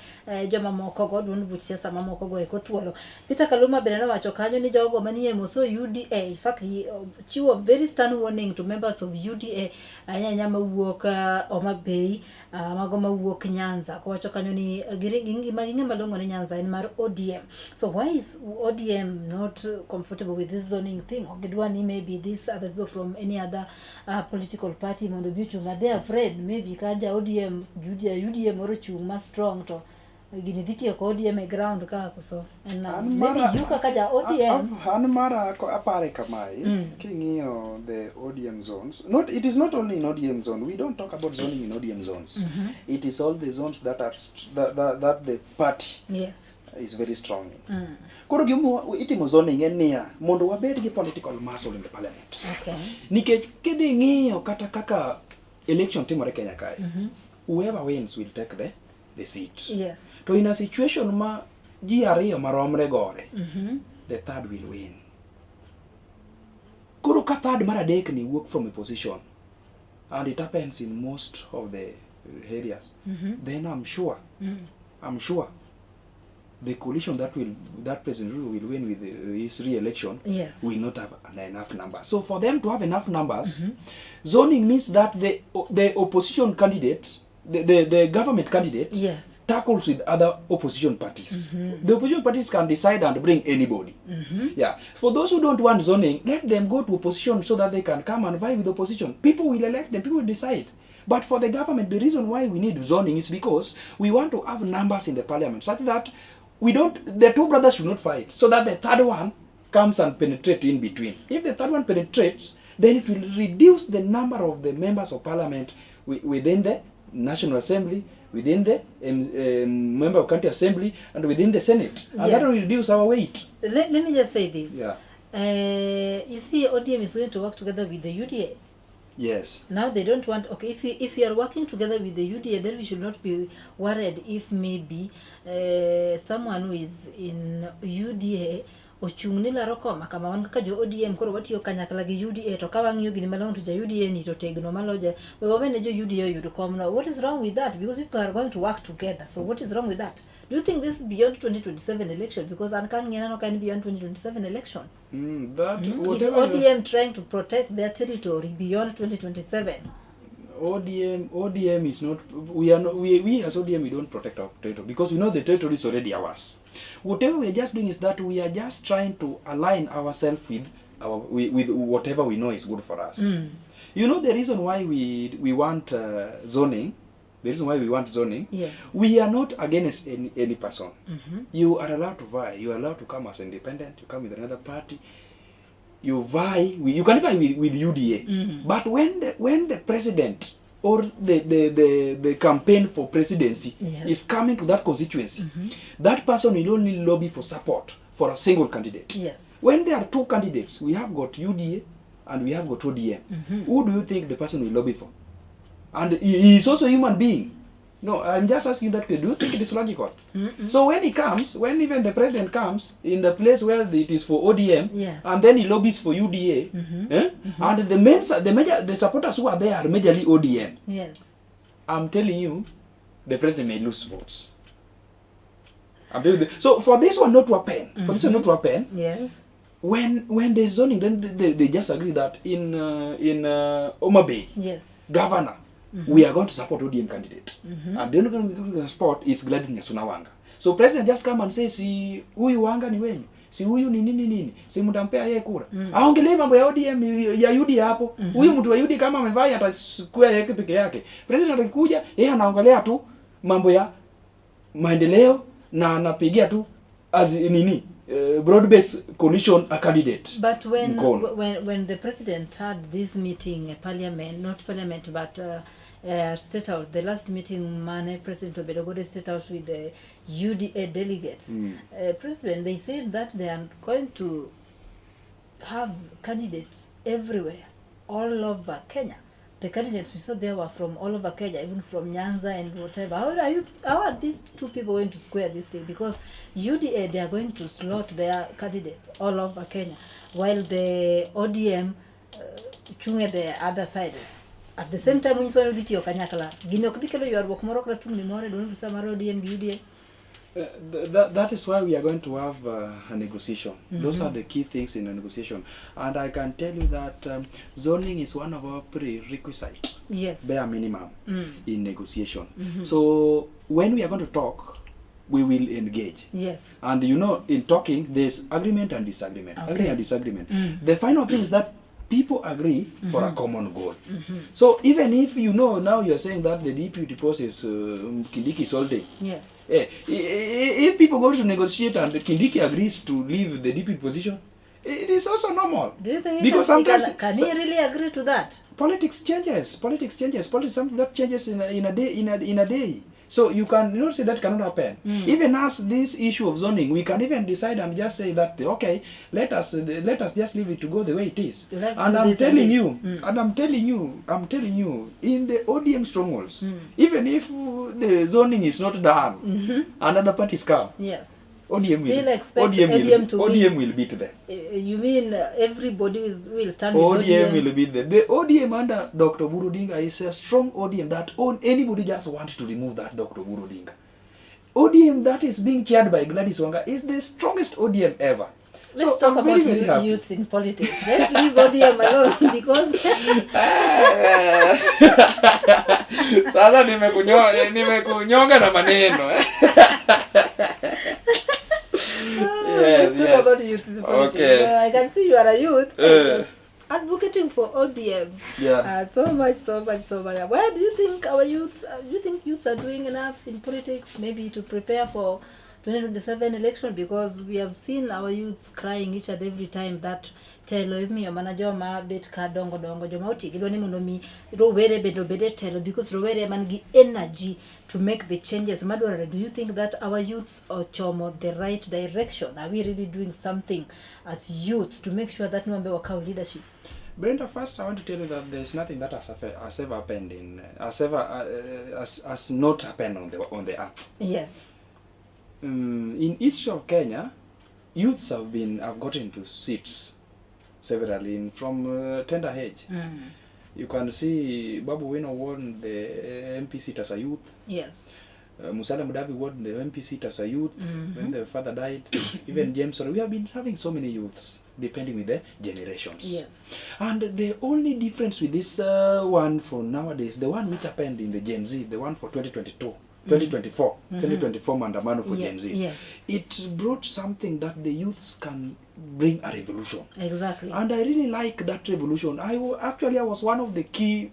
joma moko go duond buch siasa mamoko go eko thuolo. Peter Kaluma bende wacho kanyo ni jogo manie moso UDA. In fact, chiwo very stern warning to members of UDA anya mawuok Homa Bay, mago mawuok Nyanza. Ko wacho kanyo ni ngima Nyanza in mar ODM. So why is ODM not comfortable with this zoning thing? Ogidwani maybe these other people from any other political party mondo bichunga, they are afraid maybe kaja ODM UDM oro chuma strong to gini dhiti ko ODM ground ka so and maybe yuka kaja ODM an mara apare kamai king'iyo the ODM zones. It is not only in ODM zone. We don't talk about zoning in ODM zones. It is all the zones that are that the party is very strong in. Koro gimo itimo zoning en niya mondo wabed gi political muscle in the parliament. Okay. Nikech kidhi ng'iyo kata kaka election timore Kenya kae, whoever wins will take the seat. Yes. To in a situation ma ji ariyo maromre gore, the third will win. Koro ka third mar adek ni work from a position, and it happens in most of the areas, then I'm sure the coalition that President Ruto will win with his re-election will not have enough numbers. So for them to have enough numbers, zoning means that the opposition candidate, the government candidate, tackles with other opposition parties. The opposition parties can decide and bring anybody. Yeah. For those who don't want zoning, let them go to opposition so that they can come and vie with opposition. People will elect them. People will decide. But for the government, the reason why we need zoning is because we want to have numbers in the parliament such that the two brothers should not fight, so that the third one comes and penetrates in between. If the third one penetrates, then it will reduce the number of the members of parliament within the National Assembly, within the member of county assembly, and within the Senate. And that will reduce our weight. Let me just say this. Yeah. You see, ODM is going to work together with the UDA. Yes. Now they don't want, okay, if you are working together with the UDA, then we should not be worried if maybe someone who is in UDA ochungni la rokoma kama wan kaka jo ODM koro watiyo kanyakla gi UDA to ka wang'iyo gini malong to ja UDA ni to tegno maloja we wabene jo UDA yudo komno. What is wrong with that? Because people are going to work together. So what is wrong with that? Do you think this is beyond 2027 election? Because Ankangena no can beyond 2027 election. Is ODM trying to protect their territory beyond 2027? ODM is not, we as ODM, we don't protect our territory because we know the territory is already ours. Whatever we are just doing is that we are just trying to align ourselves with whatever we know is good for us. You know the reason why we want zoning. The reason why we want zoning, we are not against any person. You are allowed to vie. You are allowed to come as independent. You come with another party. You vie. You can vie with UDA. But when the president or the campaign for presidency is coming to that constituency, that person will only lobby for support for a single candidate. When there are two candidates, we have got UDA and we have got ODM. Who do you think the person will lobby for? And he is also a human being. No, I'm just asking that question. Do you think it is logical? So when he comes, when even the president comes in the place where it is for ODM, yes, and then he lobbies for UDA, and the supporters who are there are majorly ODM. Yes. I'm telling you, the president may lose votes. So for this one not to happen, yes, when there's zoning, then they just agree that in Oma Bay, yes, governor, we are going to support ODM candidate. And the only going to support is Gladys Nyasunawanga. So president just come and say, si huyu Wanga ni wenyu, si huyu ni nini, si mtampea yeye kura. Aongelee mambo ya ODM ya UD hapo. Huyu mtu wa UD kama amevaa atakuwa yake peke yake. President akikuja, yeye anaongelea tu mambo ya maendeleo na anapigia tu as nini broad-based coalition a candidate. But when the president had this meeting, parliament, not parliament, but state house, the last meeting, President Obedogode state house with the UDA delegates, president, they said that they are going to have candidates everywhere, all over Kenya. The candidates we saw there were from all over Kenya, even from Nyanza and whatever. How are these two people going to square this thing? Because UDA, they are going to slot their candidates all over Kenya, while the ODM, Chuny the other side. At the same time, when you saw the Tio Kanyakala, Ginoktikelo, you are Wokmorokra Tumni More, don't Samaro ODM, UDA. That is why we are going to have a negotiation. Those are the key things in a negotiation. And I can tell you that zoning is one of our prerequisites, yes, bare minimum, in negotiation. So when we are going to talk, we will engage. Yes. And you know, in talking, there's agreement and disagreement. Okay. Agreement and disagreement. The final thing is that people agree for a common goal. So even if you know now you're saying that the deputy post is Kindiki Solde. Yes. If people go to negotiate and Kindiki agrees to leave the deputy position, it is also normal. Do you think because sometimes can he really agree to that? Politics changes. Politics is something that changes in a day. So you can not say that cannot happen. Even as this issue of zoning, we can even decide and just say that okay, let us just leave it to go the way it is. And I'm telling you, I'm telling you, in the ODM strongholds, even if the zoning is not done, another parties come. Yes. ODM will beat them. You mean everybody will stand ODM with ODM? Will beat them. The ODM under Dr. Burudinga is a strong ODM that anybody just wants to remove that Dr. Burudinga. ODM that is being chaired by Gladys Wanga is the strongest ODM ever. Let's talk about youths in politics. Let's leave ODM alone because sasa nimekunyonga na maneno. Let's talk about youth in politics. Okay. I can see you are a youth advocating for ODM. Yeah. So much. Where do you think our youths? Do you think youths are doing enough in politics, maybe to prepare for 2027 election? Because we have seen our youths crying each and every time that telo mi manager ma bet ka dongo joma otigilo ni mondo mi rowere bedo telo, because rowere man gi energy to make the changes madwarore. Do you think that our youths are chomo the right direction? Are we really doing something as youths to make sure that Nwambe wakao leadership? Brenda, first I want to tell you that there is nothing that has ever happened has not happened on the earth. Yes. In history of Kenya, youths have gotten into seats severally from tender age. You can see Babu Wino won the MP seat as a youth. Yes. Musalia Mudavadi won the MP seat as a youth when the father died. Even James, we have been having so many youths depending with the generations. Yes. And the only difference with this one for nowadays, the one which happened in the Gen Z, the one for 2024 Mandamano for Gen Zs. Yes. It brought something that the youths can bring a revolution. Exactly. And I really like that revolution. I was one of the key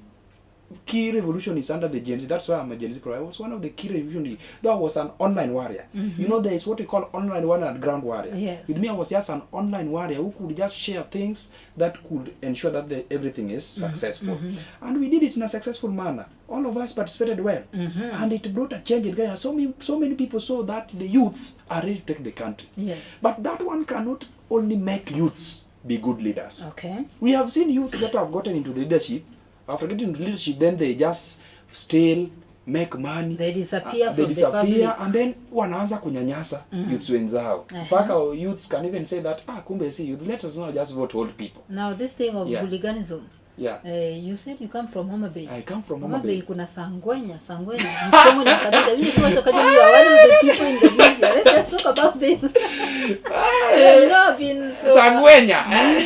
revolutionists under the Gen Z. That's why I'm a Gen Z pro. I was one of the key revolutionists. Though I was an online warrior. You know, there is what we call online warrior and ground warrior. Yes. With me, I was just an online warrior who could just share things that could ensure that everything is successful. And we did it in a successful manner. All of us participated well. And it brought a change in Kenya. So many people saw that the youths are ready to take the country. Yes. But that one cannot only make youths be good leaders. Okay. We have seen youth that have gotten into leadership. After getting into leadership, then they just steal, make money. They disappear they from disappear, the public. and then wanaanza kunyanyasa youths wenzao. Mpaka youths can even say that, kumbe si youth, let us not just vote old people. Now this thing of hooliganism. Yeah. You said you come from Homa Bay. I come from Homa Bay. Kuna Sangwenya. Mkongo na Kadida. You want to you are one of the people in the media. Let's just talk about them. You know, I've been Sangwenya.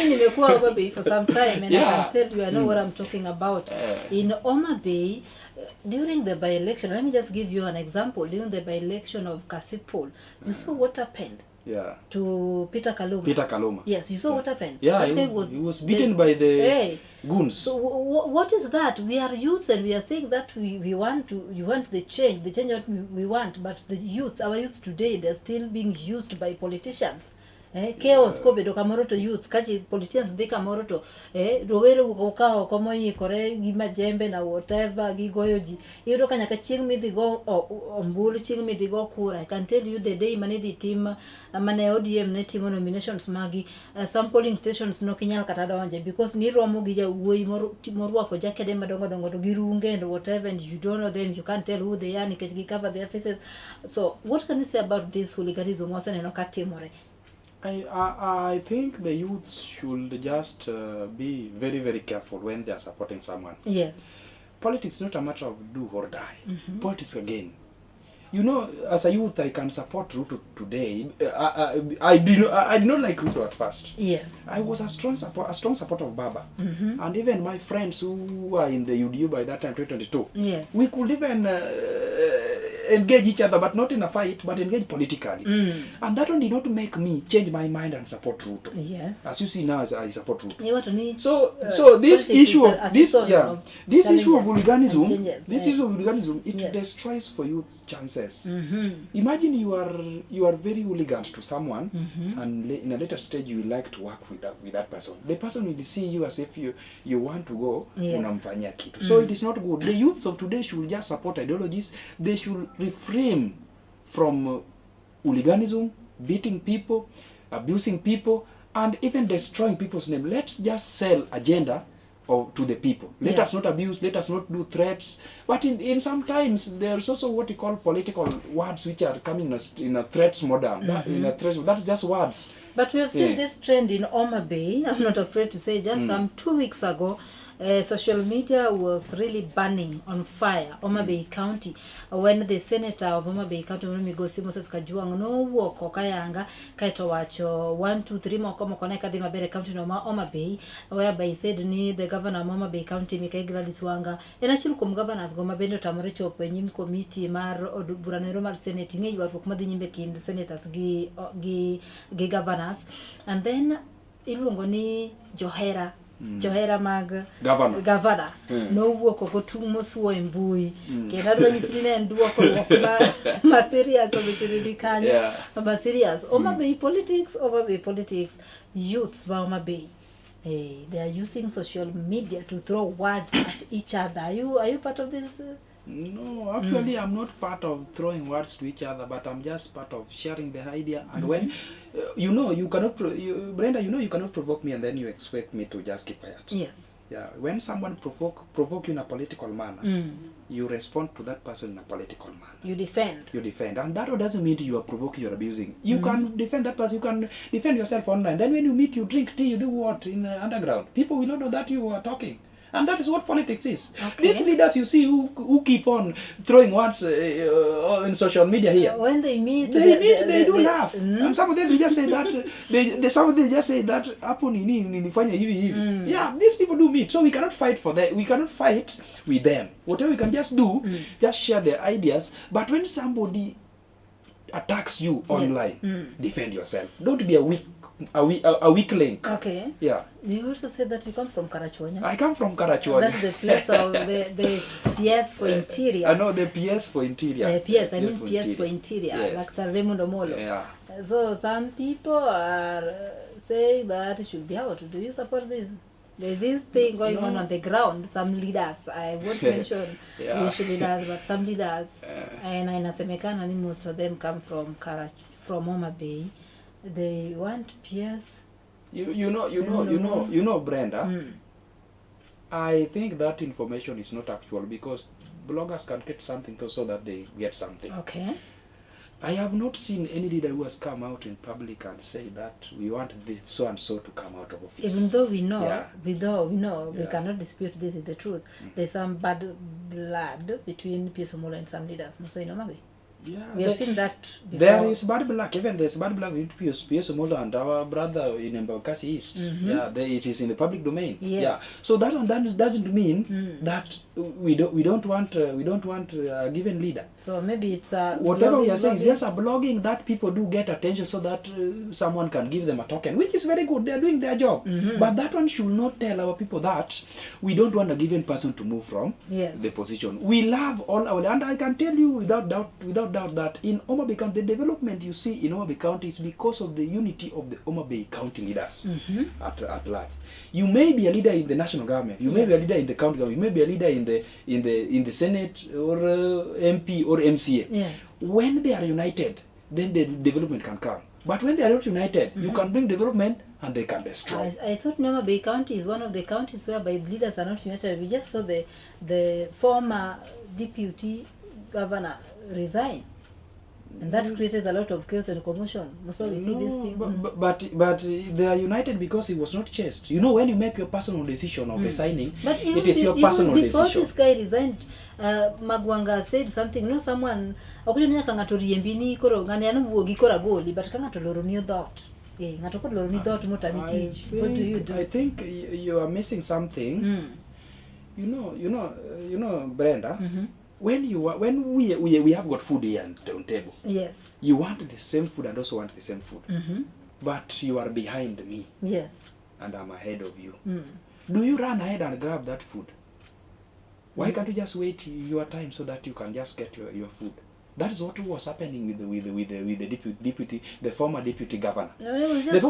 Nimekuwa Homa Bay for some time, and I can tell you I know what I'm talking about. In Homa Bay, during the by-election, let me just give you an example. During the by-election of Kasipul, you saw what happened. Yeah. To Peter Kaluma. Peter Kaluma. Yes, you saw what happened. Yeah, he was beaten by the goons. So what is that? We are youths and we are saying that we want the change that we want, but the youth, our youth today, they're still being used by politicians. Chaos ko bedo kamoro to youth kaji politicians de kamoro to rowere okao komo yikore gi majembe na whatever gi goyoji yudo kanya ka chieng midhi go ombulu chieng midhi go kura. I can tell you the day mane the team mane ODM ne timo nominations magi some polling stations no kinyal kata donje because ni romo gi jawuoyi morwako jakede madongo to girunge and whatever, and you don't know them, you can't tell who they are nikech gi cover their faces. So what can you say about this hooliganism waseneno katimore? I think the youth should just be very, very careful when they are supporting someone. Yes. Politics is not a matter of do or die. Politics again. You know, as a youth, I can support Ruto today. I did not like Ruto at first. Yes. I was a strong supporter of Baba. And even my friends who were in the UDU by that time, 2022. Yes. We could even engage each other, but not in a fight, but engage politically. And that one did not make me change my mind and support Ruto. Yes. As you see now, I support Ruto. So this issue of this issue of hooliganism, it destroys for youth chances. Imagine you are very hooligan to someone, and in a later stage you will like to work with that person. The person will see you as if you want to go unamfanyia kitu. So it is not good. The youths of today should just support ideologies. They should refrain from hooliganism, beating people, abusing people, and even destroying people's name. Let's just sell agenda to the people. Let us not abuse, let us not do threats. But in sometimes there's also what you call political words which are coming in a threats model. That's just words. But we have seen this trend in Homa Bay. I'm not afraid to say, just some 2 weeks ago, social media was really burning on fire Homa Bay County when the senator of Homa Bay County Migosi Moses Kajwang no walk okayanga kaito wacho 1 2 3 moko na kadhi mabere county no Homa Bay, whereby he said ni the governor of Homa Bay County Mikai Gladys Wanga en achiel kuom governors go mabende tamore chopo e nyim committee mar od buranero mar senate ngi ywarruok madhi nyimbe kind senators gi governors, and then iluongo ni johera mag governor no wuok go tumo suo e mbui kendo adwa nyisi ni en duoko ma serious obechiri kanyo ma serious. Homa Bay politics youths ba Homa Bay they are using social media to throw words at each other. Are you part of this? No, actually I'm not part of throwing words to each other, but I'm just part of sharing the idea. And when you cannot Brenda, you cannot provoke me and then you expect me to just keep quiet. Yes. Yeah, when someone provoke you in a political manner, you respond to that person in a political manner. You defend. And that doesn't mean you are provoking, you're abusing. You can defend that person, you can defend yourself online. Then when you meet, you drink tea, you do what in underground. People will not know that you are talking. And that is what politics is. Okay. These leaders you see who keep on throwing words in social media here. When they meet, they do laugh. And some of them they just say that some of them just say that hapo nini nilifanya hivi. Yeah, these people do meet. So we cannot fight for that. We cannot fight with them. Whatever we can just do, just share their ideas. But when somebody attacks you online, defend yourself. Don't be a weak link. Okay. Yeah. You also said that you come from Karachuonyo. I come from Karachuonyo. That's the place of the CS for Interior. I know the PS for Interior. PS for Interior. Yes. Dr. Raymond Omolo. Yeah. So some people are saying that it should be out. Do you support this? There's this thing going on the ground. Some leaders, I won't mention which leaders, but some leaders, and inasemekana most of them come from Homa Bay. They want PS You know, Brenda. I think that information is not actual because bloggers can get something so that they get something. Okay. I have not seen any leader who has come out in public and say that we want this so and so to come out of office. Even though we know, Yeah. we cannot dispute this is the truth. There's some bad blood between Pius Omola and some leaders. So, Yeah, we have seen that before. there is bad blood. Even there's bad blood between Pius Omola and our brother in Embakasi East. Yeah, it is in the public domain. Yes. Yeah. So that doesn't mean that we don't want a given leader. So maybe it's whatever we are saying is just a blogging that people do get attention so that someone can give them a token, which is very good. They are doing their job. But that one should not tell our people that we don't want a given person to move from the position. We love all our, and I can tell you without doubt that in Homa Bay County, the development you see in Homa Bay County is because of the unity of the Homa Bay County leaders at large. You may be a leader in the national government, you may be a leader in the county government, you may be a leader in the Senate or MP or MCA. Yes. When they are united, then the development can come. But when they are not united, you can bring development and they can destroy. I thought Homa Bay County is one of the counties whereby the leaders are not united. We just saw the former deputy governor resign. And that created a lot of chaos and commotion. So we see this thing. But they are united because he was not chased. You know, when you make your personal decision of resigning, but it is your personal before decision. This guy resigned, Magwanga said something. You know, someone akuja kanga to riembini koro ngani anu buogi kora goli, but kanga to loro ni dot. Ngato ko loro ni dot motamiti. What do you do? I think you are missing something. You know, Brenda. When we have got food here on table, yes, you want the same food and also want the same food, but you are behind me, yes, and I'm ahead of you. Do you run ahead and grab that food? Why can't you just wait your time so that you can just get your food? That is what was happening with the former deputy governor. The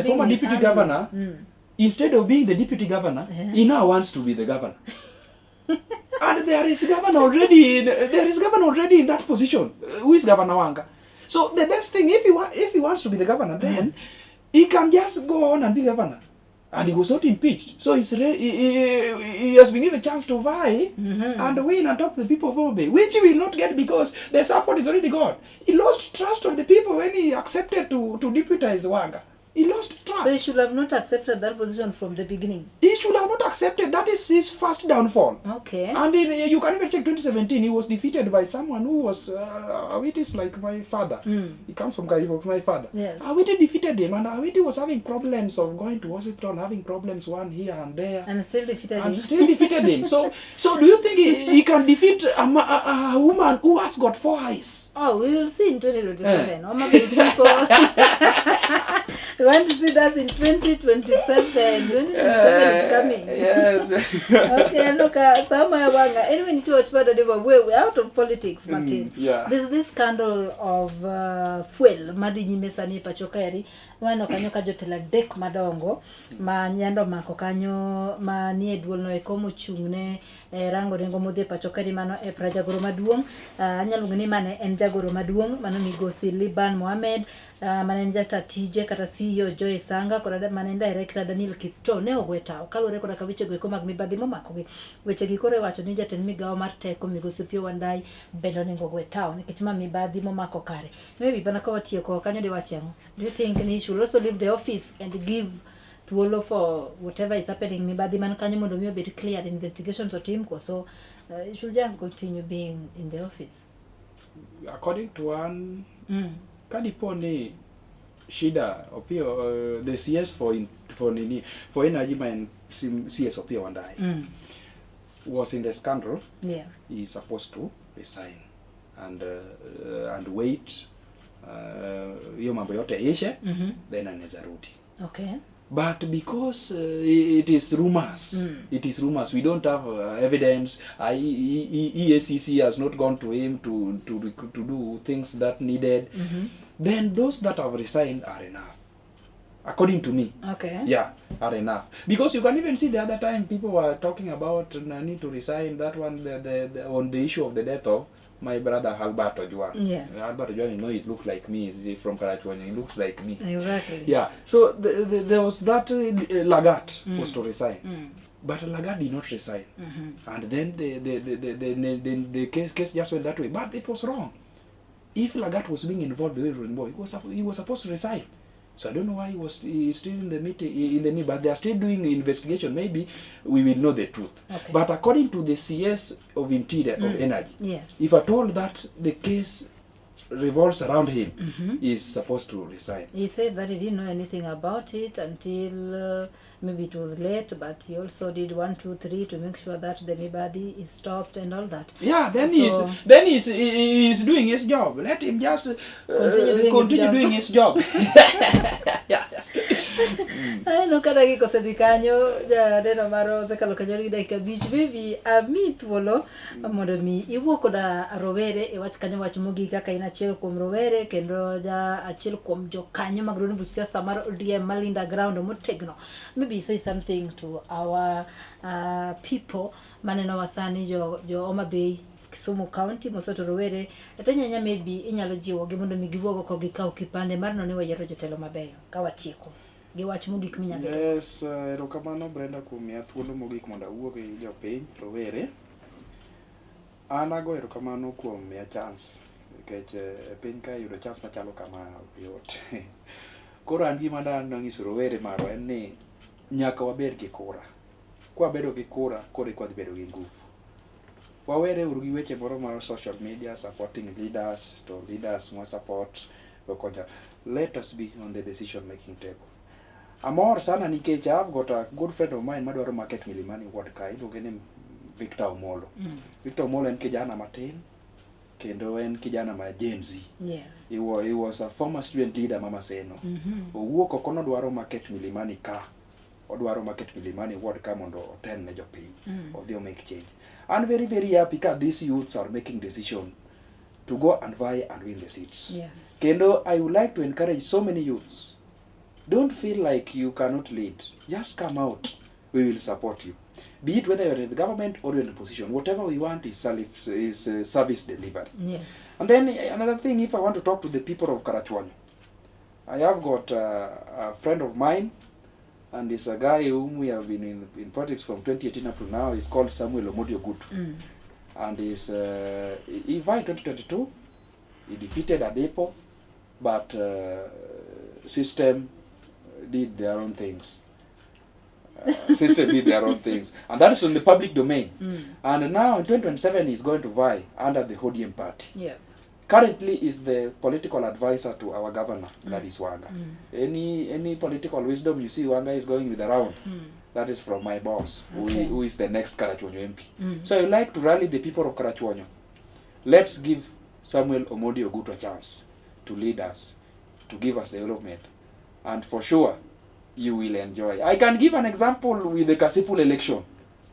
former deputy governor, instead of being the deputy governor, he now wants to be the governor. And there is governor already in that position. Who is Governor Wanga? So the best thing, if he wants to be the governor, then he can just go on and be governor. And he was not impeached. So he has been given a chance to vie and win and talk to the people of Homa Bay, which he will not get because the support is already gone. He lost trust of the people when he accepted to deputize Wanga. He lost trust. So he should have not accepted that position from the beginning. He should have not accepted. That is his first downfall. Okay. And you can even check 2017. He was defeated by someone who was Awiti like my father. He comes from Karibo, my father. Yes. Awiti defeated him, and Awiti was having problems of going to hospital, having problems one here and there. And still defeated him. So do you think he can defeat a woman who has got 4 eyes? Oh, we will see in 2027. Homa Bay people. We want to see that in 2027. 2027 is coming. Yes. Okay, look, Samaya Wanga. Anyway, need to watch further. We're out of politics, Martin. Yeah. There's this scandal of fuel. Madi nyimesani pachokari. Wano kanyo kajotela dek madongo. Ma nyando mako kanyo. Ma nie duol no ekomo chungne. Rango rengo mode pachokari mano prajagoro maduong. Anyalungani mane enjagoro maduong. Mano migosi Liban Mohamed. Manenjata TJ kata CEO Joy Sanga kora manenda director Daniel Kipto ne ogweta kalore kora kawiche go koma mibadhi momako gi weche gikore wacho ni jatend migawo mar teko migosi Pio Wandai bendo ningo gweta nikech ma mibadhi momako kare maybe bana ko watieko kanyo de wachengo. Do you think he should also leave the office and give thuolo for whatever is happening mibadhi man kanyo mondo mi obed clear investigations or team ko so he should just continue being in the office? According to one kadiponi shida opio the CS for energy man CS opio Wandai was in the scandal. Yeah, he is supposed to resign and wait hiyo mambo yote ishe then anaweza rudi. Okay. But because it is rumors, we don't have evidence. EACC has not gone to him to do things that needed. Then those that have resigned are enough, according to me. Okay. Yeah, are enough. Because you can even see the other time people were talking about need to resign. That one, the on the issue of the death of my brother Albert Ojwang. Yes. Albert Ojwang, you know, he looked like me. He's from Karachuonyo. He looks like me. Exactly. Yeah. So there was that Lagat was to resign. But Lagat did not resign. And then the case just went that way. But it was wrong. If Lagat was being involved the way he was supposed to resign. So I don't know why he's still in the meeting, but they are still doing the investigation. Maybe we will know the truth. Okay. But according to the CS of Interior of Energy, yes, if at all that the case revolves around him, he is supposed to resign. He said that he didn't know anything about it until maybe it was late, but he also did 1, 2, 3 to make sure that the Mibadi is stopped and all that. Yeah, then so, he's doing his job. Let him just continue doing his job. Ay, no kada gi kose bikanyo ja deno maro se kalo kanyo ida ikabich baby amit wolo mondo mi iwuoko da rowere e wach kanyo wach mogi kaka ina achiel kuom rowere kendo ja achiel kuom jo kanyo magro ni buch siasa mar ODM malinda ground motegno. Maybe say something to our people maneno wasani jo Homa Bay Kisumu County mosoto rowere atanyanya maybe inyalo jiwo gi mondo mi giwuogo ko gikaw kipande mar no ni wayero jotelo mabeyo ka watieko giwach mogik minyalo. Yes, erokamano Brenda kuom miya thuolo mogik mondo awuog gi jopiny rowere. An ago erokamano kuom miya chance nikech e piny ka yudo chance machalo kama yot. Koro an gima nang'iso rowere marwa en ni nyaka wabed gi kura. Kwa bedo gi kura, koro kwa bedo gi nguvu. Wawere uru gi weche moro mar social media supporting leaders to leaders mwa support Wakonja. Let us be on the decision making table. Amor sana nikech I've got a good friend of mine madwaro market Milimani Ward ka iluonge ni Victor Omolo. Victor Omolo en kijana matin kendo en kijana ma Gen Z. Yes. He was a former student leader Mama Seno. Owuok oko nodwaro market Milimani ka. Odwaro market Milimani Ward ka mondo otel ne jopiny. Odhi make change. I'm very very happy that these youths are making decision to go and vie and win the seats. Yes. Kendo I would like to encourage so many youths. Don't feel like you cannot lead. Just come out. We will support you. Be it whether you're in the government or you're in the position. Whatever we want is service delivery. Yes. And then another thing, if I want to talk to the people of Karachuonyo, I have got a friend of mine, and it's a guy whom we have been in politics from 2018 up to now. He's called Samuel Omodio Gutu. And he vied 2022. He defeated Adepo, but system did their own things. System did their own things. And that is in the public domain. And now in 2027 he's going to vie under the ODM party. Yes. Currently is the political advisor to our governor, that is Wanga. Any political wisdom you see Wanga is going with around, that is from my boss, Okay. who is the next Karachuonyo MP. So I like to rally the people of Karachuonyo. Let's give Samuel Omodio Gutu a chance to lead us, to give us development. And for sure, you will enjoy. I can give an example with the Kasipul election.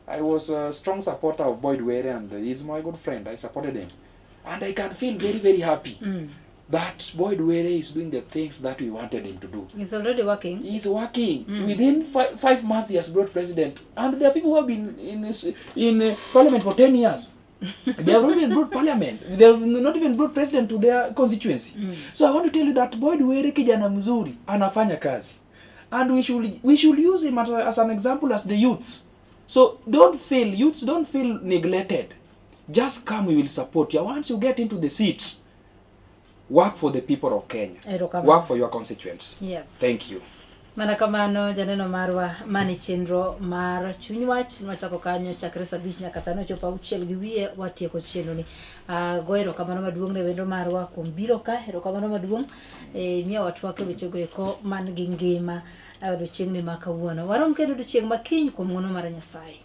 I was a strong supporter of Boyd Were, and he's my good friend. I supported him. And I can feel very, very happy that Boyd Were is doing the things that we wanted him to do. He's already working. He's working. Within 5 months, he has brought president. And there are people who have been in parliament for 10 years. They have not even brought parliament. They have not even brought president to their constituency. So I want to tell you that Boyd Were kijana mzuri anafanya kazi. And we should use him as an example as the youths. So youths don't feel neglected. Just come, we will support you. Once you get into the seats, work for the people of Kenya. Work for your constituents. Yes. Thank you. Mana kamano janeno marwa mani chenro mar Chuny Wach nwachako kanyo chakre sabich nyaka sano chopa uchiel gi wiye watieko chenro ni. Goero kamano maduong' ne wendo marwa kuom biro ka. Erokamano maduong' miya watwake wechego eko man gi ngima odiochieng' ni ma kawuono. Warom kendo odiochieng' ma kiny kuom ng'wono mar Nyasaye.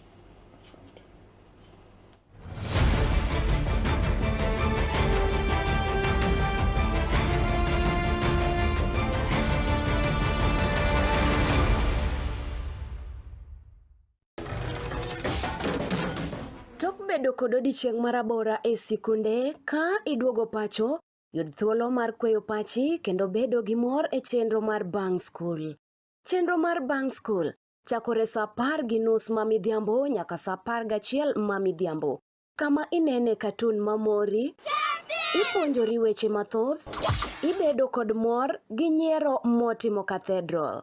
Bedo kod odiochieng' marabora e sikunde ka iduogo pacho, yud thuolo mar kweyo pachi kendo bedo gi mor e chenro mar Bang School. Chenro mar Bang School chakore sa 10:30 ma midhiambo nyaka sa 11 ma midhiambo. kama inene katun mamori, ipuonjori weche mathoth, ibedo kod mor gi nyiero motimo cathedral.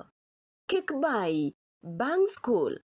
Kik bai, bang' skul,